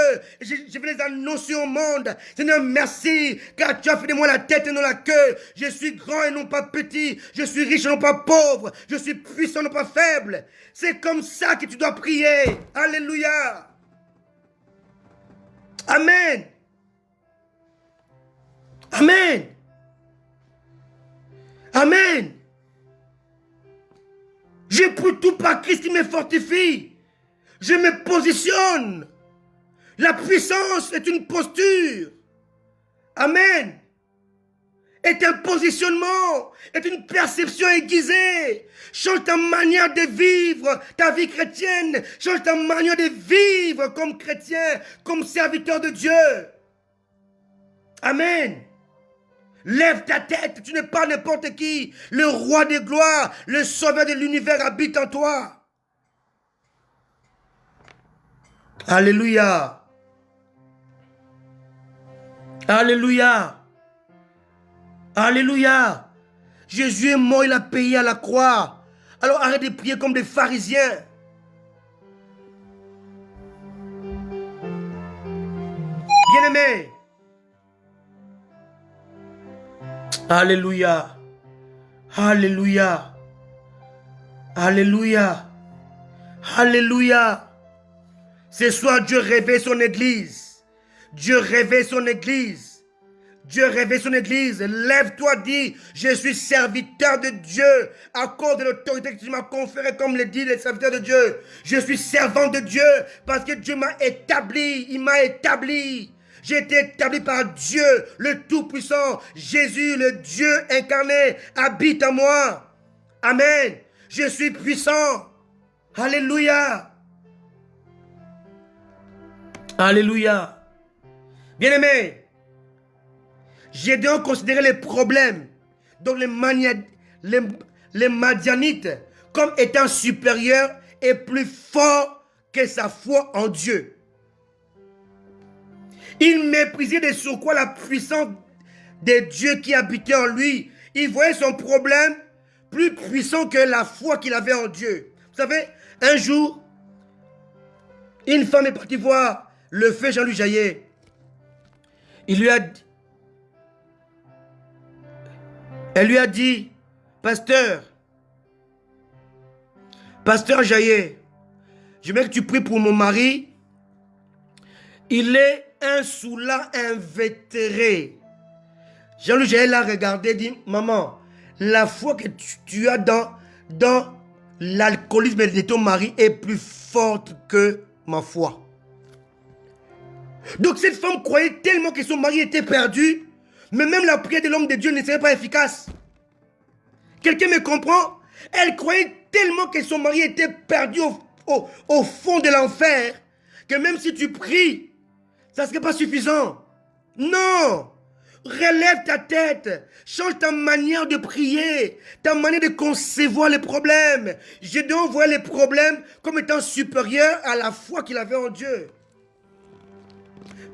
Je vais les annoncer au monde. Seigneur, merci, car tu as fait de moi la tête et non la queue. Je suis grand et non pas petit. Je suis riche et non pas pauvre. Je suis puissant et non pas faible. C'est comme ça que tu dois prier. Alléluia. Amen. Amen. Amen. Je prie tout par Christ qui me fortifie. Je me positionne. La puissance est une posture. Amen. est un positionnement, est une perception aiguisée. Change ta manière de vivre ta vie chrétienne. Change ta manière de vivre comme chrétien, comme serviteur de Dieu. Amen. Lève ta tête, tu n'es pas n'importe qui. Le roi des gloires, le sauveur de l'univers habite en toi. Alléluia. Alléluia. Alléluia. Jésus est mort, il a payé à la croix. Alors arrête de prier comme des pharisiens. Bien-aimé. Alléluia. Alléluia. Alléluia. Alléluia. Ce soir, Dieu réveille son église. Dieu réveille son église. Dieu réveille son église. Lève-toi, dis, je suis serviteur de Dieu. À cause de l'autorité que tu m'as conférée, comme le dit les serviteurs de Dieu. Je suis servant de Dieu parce que Dieu m'a établi. Il m'a établi. J'ai été établi par Dieu, le Tout-Puissant. Jésus, le Dieu incarné, habite en moi. Amen. Je suis puissant. Alléluia. Alléluia. Bien-aimés, j'ai donc considéré les problèmes, donc les Madianites, comme étant supérieurs et plus forts que sa foi en Dieu. Il méprisait de surcroît la puissance de Dieu qui habitait en lui. Il voyait son problème plus puissant que la foi qu'il avait en Dieu. Vous savez, un jour, une femme est partie voir le feu Jean-Louis Jaillet. Elle lui a dit, pasteur Jaillet, je veux que tu pries pour mon mari. Il est un soulard invétéré. Jean-Louis Jaillet l'a regardé et dit, maman, la foi que tu as dans l'alcoolisme de ton mari est plus forte que ma foi. Donc cette femme croyait tellement que son mari était perdu, mais même la prière de l'homme de Dieu ne serait pas efficace. Quelqu'un me comprend? Elle croyait tellement que son mari était perdu au fond de l'enfer, que même si tu pries, ça ne serait pas suffisant. Non! Relève ta tête, change ta manière de prier, ta manière de concevoir les problèmes. Gédéon voyait les problèmes comme étant supérieurs à la foi qu'il avait en Dieu.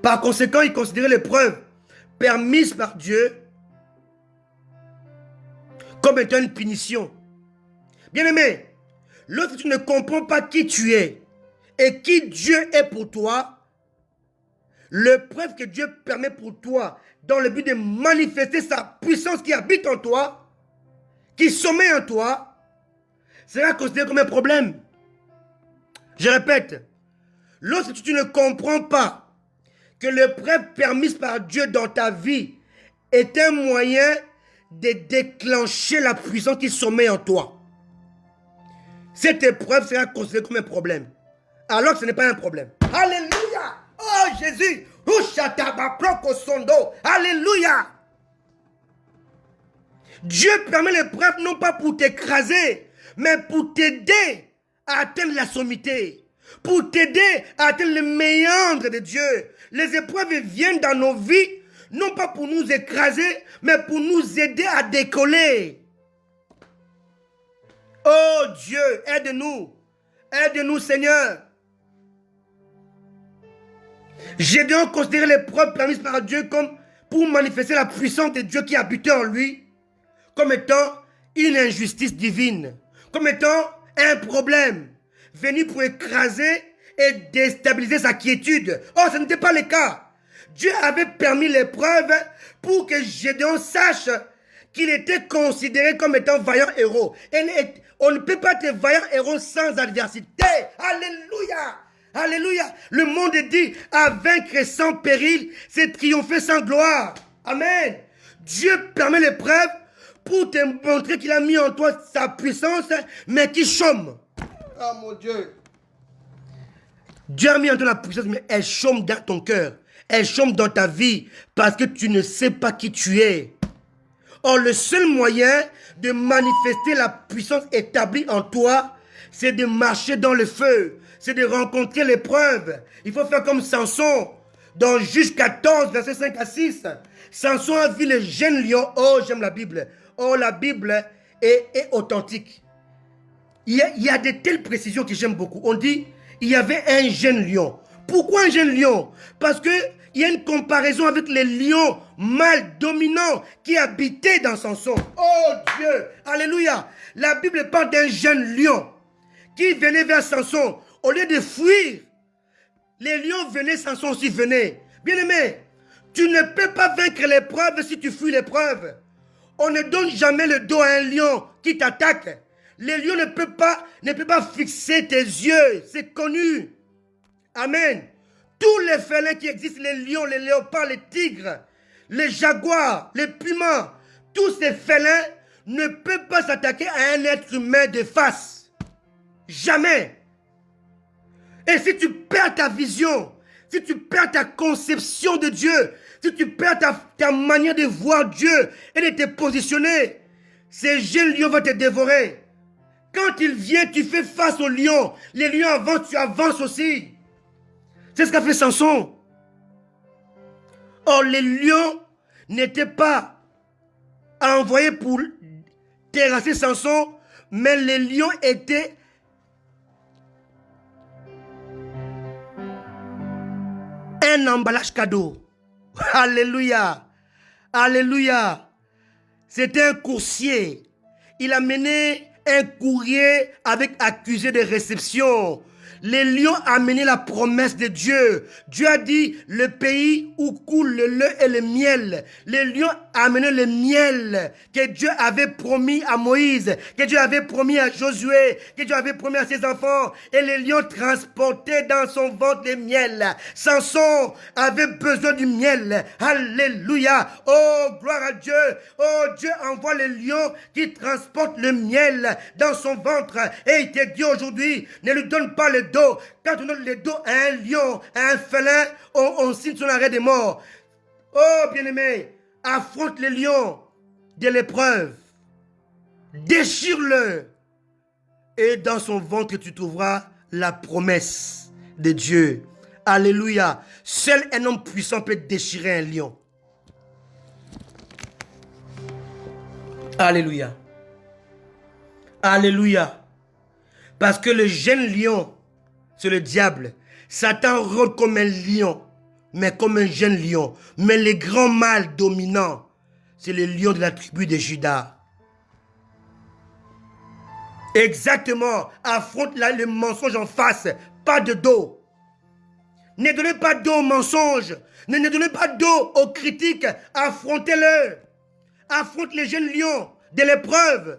Par conséquent, il considérait l'épreuve permise par Dieu comme étant une punition. Bien-aimé, lorsque tu ne comprends pas qui tu es et qui Dieu est pour toi, l'épreuve que Dieu permet pour toi dans le but de manifester sa puissance qui habite en toi, qui sommeille en toi, sera considéré comme un problème. Je répète, lorsque tu ne comprends pas que l'épreuve permise par Dieu dans ta vie est un moyen de déclencher la puissance qui sommeille en toi, cette épreuve sera considérée comme un problème, alors que ce n'est pas un problème. Alléluia! Oh Jésus! Alléluia! Dieu permet l'épreuve non pas pour t'écraser, mais pour t'aider à atteindre la sommité, pour t'aider à atteindre le méandre de Dieu. Les épreuves viennent dans nos vies, non pas pour nous écraser, mais pour nous aider à décoller. Oh Dieu, aide-nous. Aide-nous, Seigneur. J'ai donc considéré l'épreuve permise par Dieu comme pour manifester la puissance de Dieu qui habitait en lui, comme étant une injustice divine, comme étant un problème venu pour écraser et déstabiliser sa quiétude. Oh, ce n'était pas le cas. Dieu avait permis l'épreuve pour que Gédéon sache qu'il était considéré comme étant vaillant héros. Et on ne peut pas être vaillant héros sans adversité. Alléluia! Alléluia! Le monde dit, à vaincre sans péril, c'est triompher sans gloire. Amen! Dieu permet l'épreuve pour te montrer qu'il a mis en toi sa puissance, mais qui chôme. Oh mon Dieu! Dieu a mis en toi la puissance, mais elle chôme dans ton cœur. Elle chôme dans ta vie parce que tu ne sais pas qui tu es. Or, le seul moyen de manifester la puissance établie en toi, c'est de marcher dans le feu, c'est de rencontrer l'épreuve. Il faut faire comme Samson, dans Juge 14, versets 5 à 6. Samson a vu le jeune lion. Oh, j'aime la Bible. Oh, la Bible est authentique. Il y a de telles précisions que j'aime beaucoup. On dit, il y avait un jeune lion. Pourquoi un jeune lion? Parce qu'il y a une comparaison avec les lions mâles dominants qui habitaient dans Samson. Oh Dieu, alléluia. La Bible parle d'un jeune lion qui venait vers Samson. Au lieu de fuir, les lions venaient, Samson aussi venait. Bien-aimé, tu ne peux pas vaincre l'épreuve si tu fuis l'épreuve. On ne donne jamais le dos à un lion qui t'attaque. Les lions ne peuvent pas fixer tes yeux. C'est connu. Amen. Tous les félins qui existent, les lions, les léopards, les tigres, les jaguars, les pumas, tous ces félins ne peuvent pas s'attaquer à un être humain de face. Jamais. Et si tu perds ta vision, si tu perds ta conception de Dieu, si tu perds ta manière de voir Dieu et de te positionner, ces jeunes lions vont te dévorer. Quand il vient, tu fais face aux lions. Les lions avancent, tu avances aussi. C'est ce qu'a fait Samson. Or, les lions n'étaient pas envoyés pour terrasser Samson, mais les lions étaient un emballage cadeau. Alléluia. Alléluia. C'était un coursier. Il a mené un courrier avec accusé de réception. Les lions amenaient la promesse de Dieu. Dieu a dit, le pays où coule le lait et le miel. Les lions amenaient le miel que Dieu avait promis à Moïse, que Dieu avait promis à Josué, que Dieu avait promis à ses enfants. Et les lions transportaient dans son ventre le miel. Samson avait besoin du miel. Alléluia. Oh, gloire à Dieu. Oh, Dieu envoie les lions qui transportent le miel dans son ventre. Et il te dit aujourd'hui, ne lui donne pas le dos. Quand on donne le dos à un lion, à un félin, on signe son arrêt de mort. Oh, bien-aimé, affronte les lions de l'épreuve. Déchire-le. Et dans son ventre, tu trouveras la promesse de Dieu. Alléluia. Seul un homme puissant peut déchirer un lion. Alléluia. Alléluia. Parce que le jeune lion, c'est le diable. Satan rôde comme un lion, mais comme un jeune lion. Mais le grand mâle dominant, c'est le lion de la tribu de Juda. Exactement. Affronte le mensonge en face, pas de dos. Ne donnez pas dos au mensonge. Ne donnez pas dos aux critiques. Affrontez-le. Affronte les jeunes lions de l'épreuve.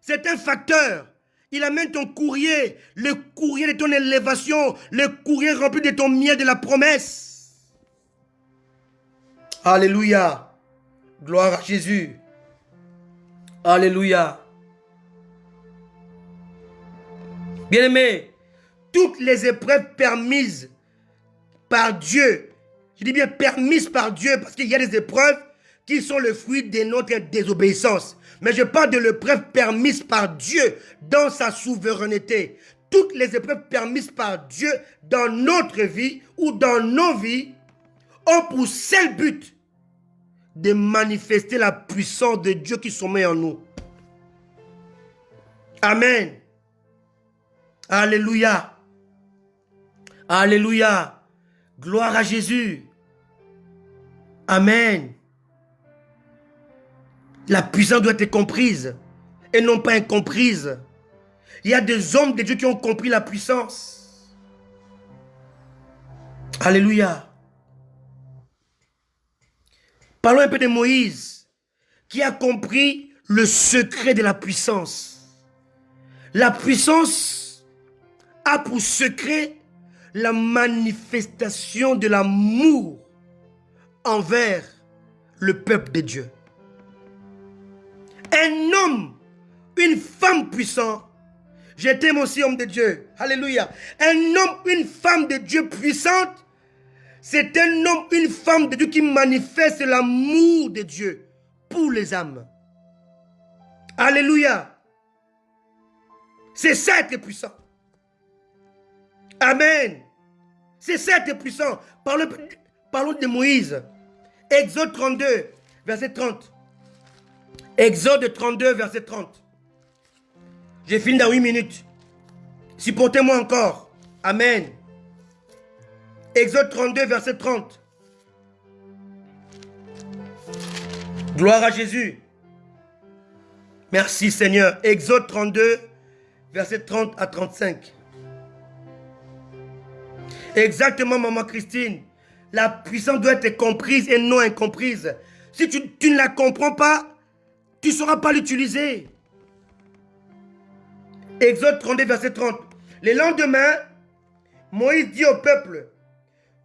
C'est un facteur. Il amène ton courrier, le courrier de ton élévation, le courrier rempli de ton miel de la promesse. Alléluia. Gloire à Jésus. Alléluia. Bien-aimés, toutes les épreuves permises par Dieu, je dis bien permises par Dieu, parce qu'il y a des épreuves qui sont le fruit de notre désobéissance. Mais je parle de l'épreuve permise par Dieu dans sa souveraineté. Toutes les épreuves permises par Dieu dans notre vie ou dans nos vies ont pour seul but de manifester la puissance de Dieu qui sommeille en nous. Amen. Alléluia. Alléluia. Gloire à Jésus. Amen. La puissance doit être comprise et non pas incomprise. Il y a des hommes de Dieu qui ont compris la puissance. Alléluia. Parlons un peu de Moïse, qui a compris le secret de la puissance. La puissance a pour secret la manifestation de l'amour envers le peuple de Dieu. Un homme, une femme puissante. Je t'aime aussi, homme de Dieu. Alléluia. Un homme, une femme de Dieu puissante, c'est un homme, une femme de Dieu qui manifeste l'amour de Dieu pour les âmes. Alléluia. C'est ça être puissant. Amen. C'est ça être puissant. Parlons de Moïse. Exode 32, verset 30. Exode 32, verset 30. J'ai fini dans 8 minutes. Supportez-moi encore. Amen. Exode 32, verset 30. Gloire à Jésus. Merci Seigneur. Exode 32, verset 30 à 35. Exactement, maman Christine. La puissance doit être comprise et non incomprise. Si tu ne la comprends pas, tu ne sauras pas l'utiliser. Exode 32, verset 30. Le lendemain, Moïse dit au peuple,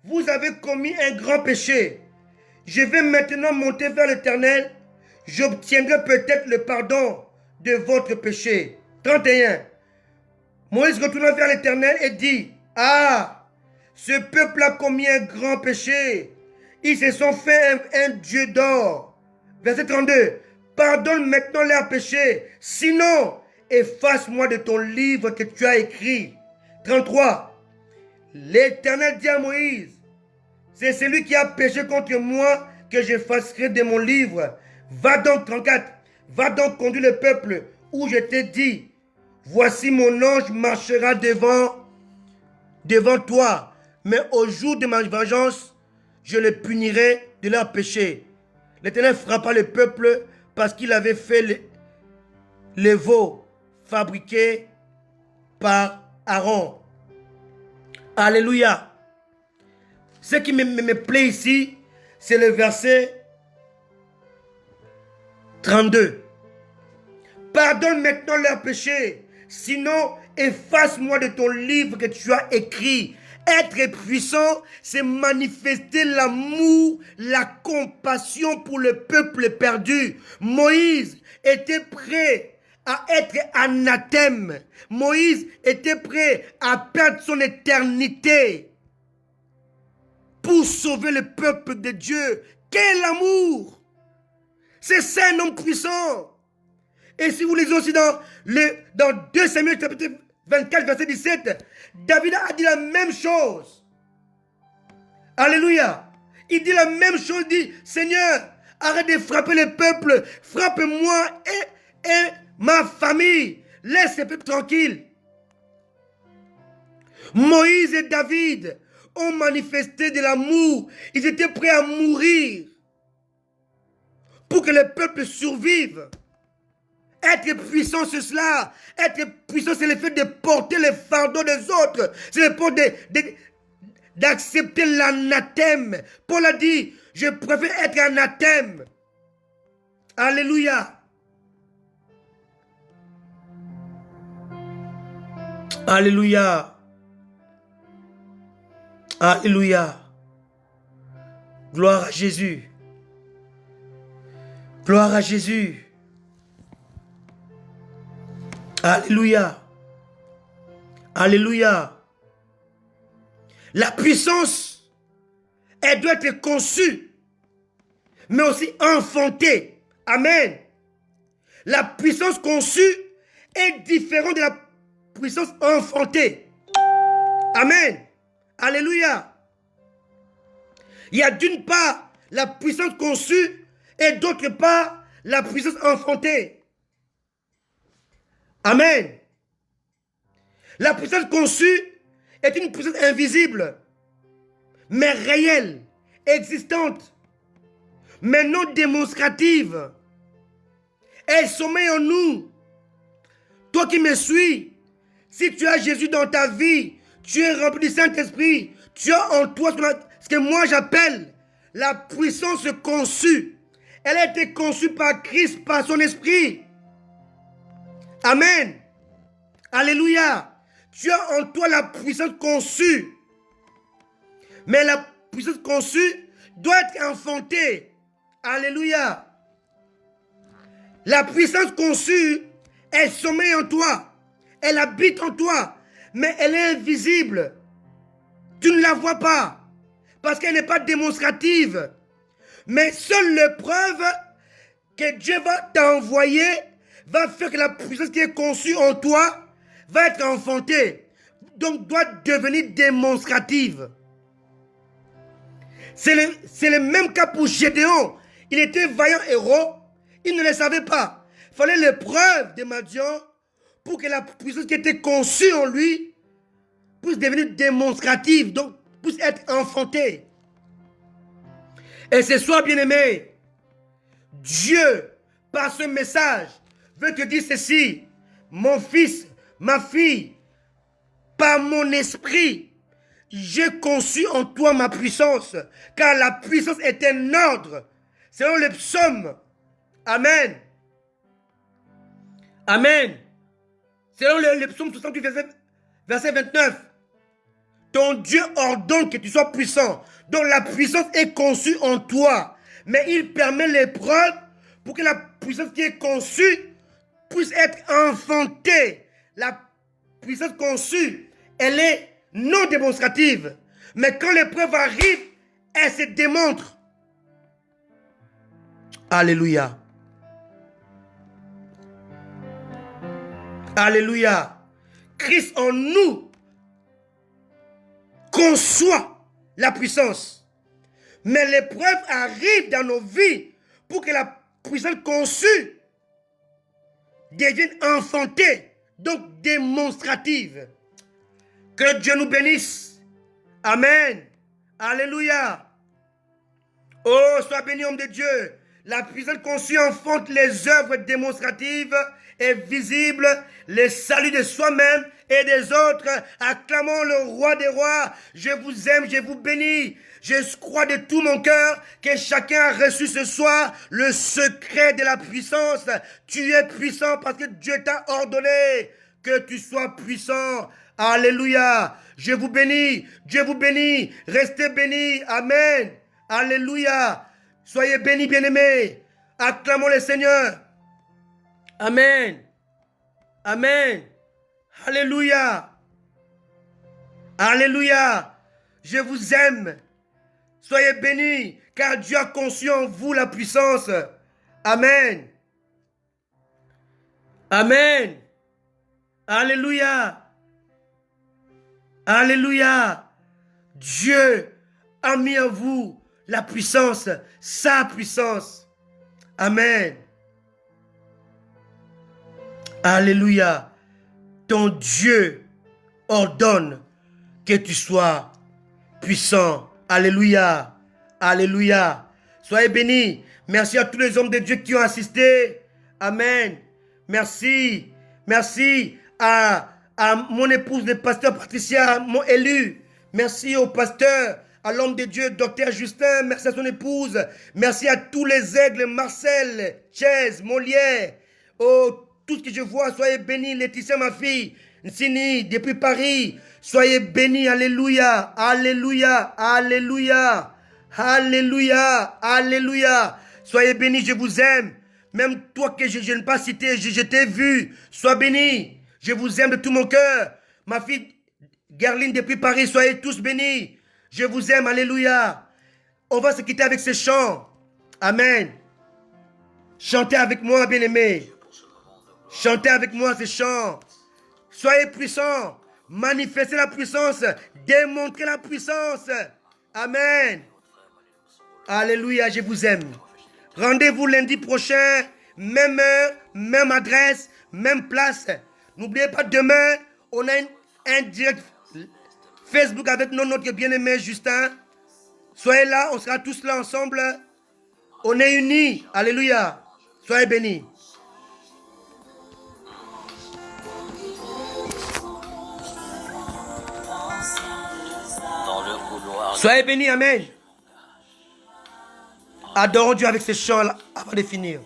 vous avez commis un grand péché. Je vais maintenant monter vers l'Éternel. J'obtiendrai peut-être le pardon de votre péché. 31. Moïse retourna vers l'Éternel et dit, ah, ce peuple a commis un grand péché. Ils se sont fait un dieu d'or. Verset 32. Pardonne maintenant leurs péchés. Sinon, efface-moi de ton livre que tu as écrit. 33. L'Éternel dit à Moïse, c'est celui qui a péché contre moi que j'effacerai de mon livre. Va donc, 34. Va donc conduire le peuple où je t'ai dit, voici mon ange marchera devant toi. Mais au jour de ma vengeance, je les punirai de leurs péchés. L'Éternel frappa le peuple parce qu'il avait fait les veaux fabriqués par Aaron. Alléluia. Ce qui me plaît ici, c'est le verset 32. Pardonne maintenant leurs péchés, sinon efface-moi de ton livre que tu as écrit. Être puissant, c'est manifester l'amour, la compassion pour le peuple perdu. Moïse était prêt à être anathème. Moïse était prêt à perdre son éternité pour sauver le peuple de Dieu. Quel amour! C'est ça un homme puissant. Et si vous lisez aussi dans 2 Samuel chapitre 24 verset 17, David a dit la même chose. Alléluia. Il dit la même chose, il dit, Seigneur, arrête de frapper le peuple, frappe-moi et ma famille, laisse le peuple tranquille. Moïse et David ont manifesté de l'amour. Ils étaient prêts à mourir pour que le peuple survive. Être puissant, c'est cela. Être puissant, c'est le fait de porter les fardeaux des autres. C'est le fait d'accepter l'anathème. Paul a dit, je préfère être anathème. Alléluia. Alléluia. Alléluia. Gloire à Jésus. Gloire à Jésus. Alléluia. Alléluia. La puissance, elle doit être conçue, mais aussi enfantée. Amen. La puissance conçue est différente de la puissance enfantée. Amen. Alléluia. Il y a d'une part la puissance conçue et d'autre part la puissance enfantée. Amen. La puissance conçue est une puissance invisible, mais réelle, existante, mais non démonstrative. Elle sommeille en nous. Toi qui me suis, si tu as Jésus dans ta vie, tu es rempli du Saint-Esprit, tu as en toi ce que moi j'appelle la puissance conçue. Elle a été conçue par Christ, par son esprit. Amen. Alléluia. Tu as en toi la puissance conçue. Mais la puissance conçue doit être enfantée. Alléluia. La puissance conçue, elle sommeille en toi. Elle habite en toi. Mais elle est invisible. Tu ne la vois pas. Parce qu'elle n'est pas démonstrative. Mais seule l'épreuve que Dieu va t'envoyer va faire que la puissance qui est conçue en toi va être enfantée. Donc doit devenir démonstrative. C'est le même cas pour Gédéon. Il était vaillant héros. Il ne le savait pas. Il fallait l'épreuve de Madian pour que la puissance qui était conçue en lui puisse devenir démonstrative, donc puisse être enfantée. Et ce soir, bien-aimé, Dieu, par ce message, veut te dire ceci: mon fils, ma fille, par mon esprit, j'ai conçu en toi ma puissance, car la puissance est un ordre, selon le psaume. Amen. Amen. Selon le psaume 68, verset 29. Ton Dieu ordonne que tu sois puissant. Donc la puissance est conçue en toi. Mais il permet l'épreuve pour que la puissance qui est conçue puisse être enfantée. La puissance conçue, elle est non démonstrative. Mais quand l'épreuve arrive, elle se démontre. Alléluia. Alléluia. Christ en nous conçoit la puissance. Mais l'épreuve arrive dans nos vies pour que la puissance conçue devienne enfantée, donc démonstrative. Que Dieu nous bénisse. Amen. Alléluia. Oh, sois béni, homme de Dieu. La puissance conçue enfante les œuvres démonstratives et visibles, les saluts de soi-même et des autres. Acclamons le roi des rois. Je vous aime, je vous bénis. Je crois de tout mon cœur que chacun a reçu ce soir le secret de la puissance. Tu es puissant parce que Dieu t'a ordonné que tu sois puissant. Alléluia. Je vous bénis. Dieu vous bénit. Restez bénis. Amen. Alléluia. Soyez bénis, bien-aimés. Acclamons le Seigneur. Amen. Amen. Alléluia. Alléluia. Je vous aime. Soyez bénis, car Dieu a conçu en vous la puissance. Amen. Amen. Alléluia. Alléluia. Dieu a mis en vous la puissance, sa puissance. Amen. Alléluia. Ton Dieu ordonne que tu sois puissant. Alléluia. Alléluia. Soyez bénis. Merci à tous les hommes de Dieu qui ont assisté. Amen. Merci. Merci à mon épouse, le pasteur Patricia, mon élu. Merci au pasteur, à l'homme de Dieu, docteur Justin. Merci à son épouse. Merci à tous les aigles, Marcel, Chaise, Molière. Oh, tout ce que je vois, soyez bénis. Laetitia, ma fille. Nsini, depuis Paris. Soyez bénis. Alléluia. Alléluia. Alléluia. Alléluia. Alléluia. Soyez bénis, je vous aime. Même toi que je n'ai pas cité, je t'ai vu. Sois béni. Je vous aime de tout mon cœur. Ma fille Gerline depuis Paris, soyez tous bénis. Je vous aime. Alléluia. On va se quitter avec ce chant. Amen. Chantez avec moi, bien-aimés. Chantez avec moi ce chant. Soyez puissants. Manifestez la puissance. Démontrez la puissance. Amen. Alléluia, je vous aime. Rendez-vous lundi prochain, même heure, même adresse, même place. N'oubliez pas, demain, on a un direct Facebook avec notre bien-aimé Justin. Soyez là, on sera tous là ensemble. On est unis. Alléluia. Soyez bénis. Soyez bénis, amen. Adorons Dieu avec ces chants-là avant de finir.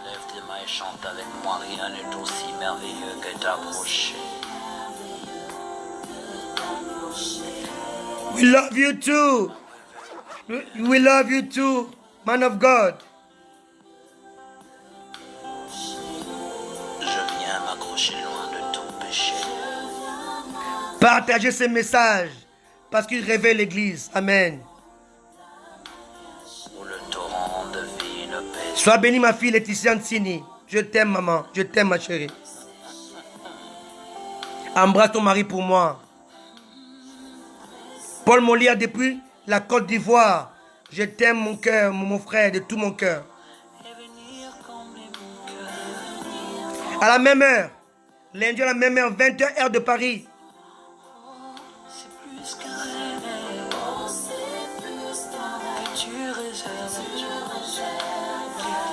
Lève tes mains et chante avec moi, rien n'est aussi merveilleux que t'approcher. We love you too. We love you too, man of God. Je viens m'accrocher loin de tout péché. Partagez ce message parce qu'il révèle l'Église. Amen. Où le torrent de vie ne pèse. Sois bénie, ma fille Laetitia Nsini. Je t'aime, maman. Je t'aime, ma chérie. Embrasse ton mari pour moi. Paul Molia depuis la Côte d'Ivoire. Je t'aime, mon cœur, mon frère, de tout mon cœur. À la même heure, lundi à la même heure, 20h heure de Paris.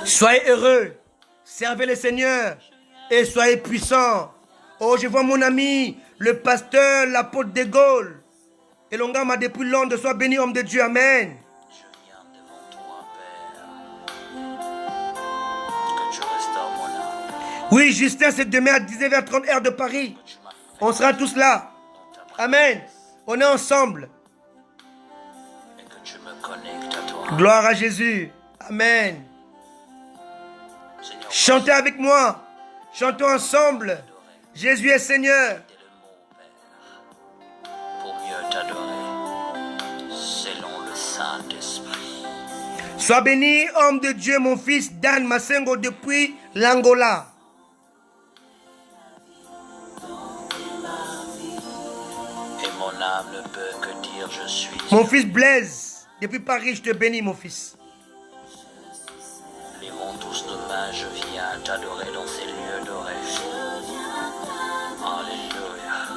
Soyez heureux, servez le Seigneur et soyez puissants. Oh, je vois mon ami, le pasteur, l'apôtre de Gaulle. Et l'ongama depuis Londres, sois béni, homme de Dieu, amen. Je viens devant toi, Père, que tu restaures mon âme. Oui, Justin, c'est demain à 19h30 heure de Paris. On sera tous là. Amen. On est ensemble. Et que tu me connectes à toi. Gloire à Jésus. Amen. Seigneur, Chantez avec moi. Chantons ensemble. Jésus est Seigneur. c'est le mot, Père, pour mieux t'adorer, selon le Saint-Esprit. Sois béni, homme de Dieu, mon fils Dan Masengo depuis l'Angola. Et mon âme ne peut que dire je suis. Mon fils Blaise, depuis Paris, je te bénis, mon fils. Levons tous nos mains, je viens t'adorer dans ces lieux dorés. Alléluia.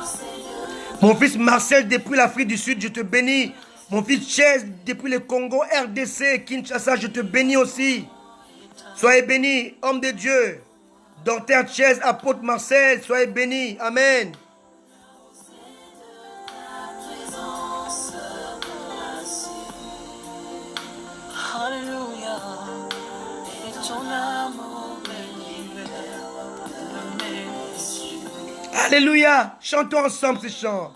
Mon fils Marcel, depuis l'Afrique du Sud, je te bénis. Mon fils Chaz, depuis le Congo, RDC, Kinshasa, je te bénis aussi. Soyez bénis, homme de Dieu. Docteur Chaz, apôtre Marcel, soyez bénis. Amen. Alléluia. Et ton amour m'élève. Alléluia. Chantons ensemble ce chant.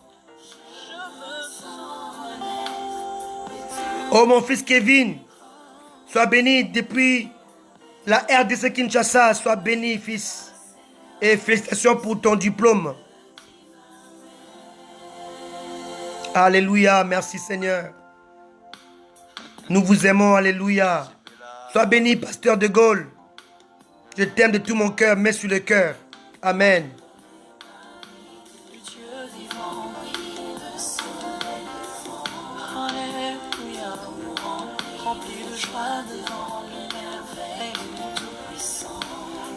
Oh mon fils Kevin, sois béni depuis la RDC Kinshasa, sois béni fils. Et félicitations pour ton diplôme. Alléluia, merci Seigneur. Nous vous aimons, alléluia. Sois béni, pasteur de Gaulle. Je t'aime de tout mon cœur, mets sur le cœur. Amen. Dieu vivant, alléluia, rempli de joie devant le merveille du Tout-Puissant.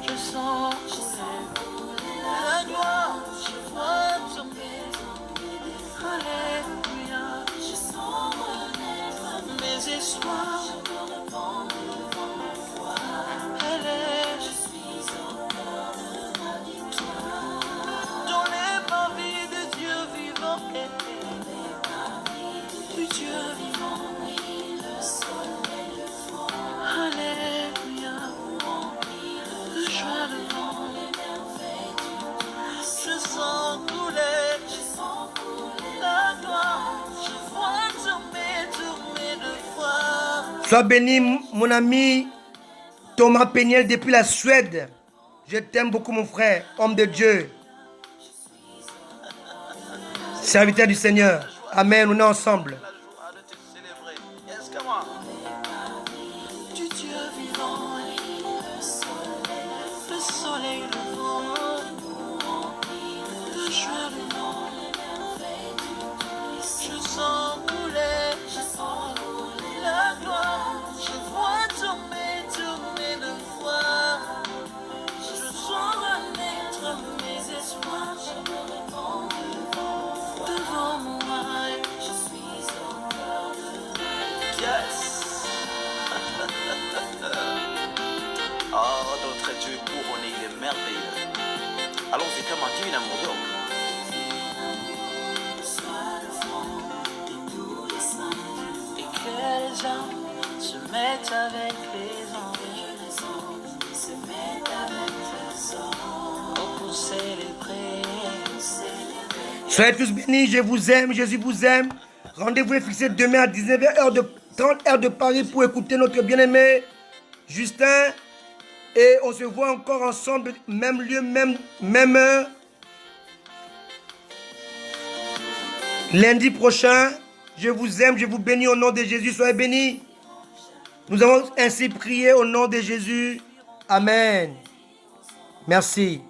Je sens couler la gloire, je vois tomber. Alléluia, je sens renaître mes espoirs. Je me répands devant ma foi. Je suis au cœur de ma victoire. Dans les parvis de Dieu vivant, du Dieu vivant, oui, le soleil le fond. Alléluia, de joie devant les merveilles du Tout-Puissant. Je sens couler la gloire, je vois tourner de foi. Sois béni, mon ami Thomas Peniel depuis la Suède. Je t'aime beaucoup, mon frère, homme de Dieu. Serviteur du Seigneur. Amen, on est ensemble. La joie de te célébrer. Est-ce que moi? Du Dieu vivant, le soleil levant, de joie devant les merveilles du Tout-Puissant. Je sens couler la gloire, je vois tourner de foi. Je sens renaître mes espoirs, je me répands devant mon âme. Je suis au cœur de yes. Oh, notre Dieu couronné, il est merveilleux. Allons-y, comment Dieu est amoureux. Et que les hommes se mettent avec les anges, se mettent avec les anges, pour célébrer. Soyez tous bénis, je vous aime, Jésus vous aime. Rendez-vous est fixé demain à 19h30 heure de Paris pour écouter notre bien-aimé Justin. Et on se voit encore ensemble, même lieu, même heure. Lundi prochain, je vous aime, je vous bénis au nom de Jésus. Soyez bénis. Nous avons ainsi prié au nom de Jésus. Amen. Merci.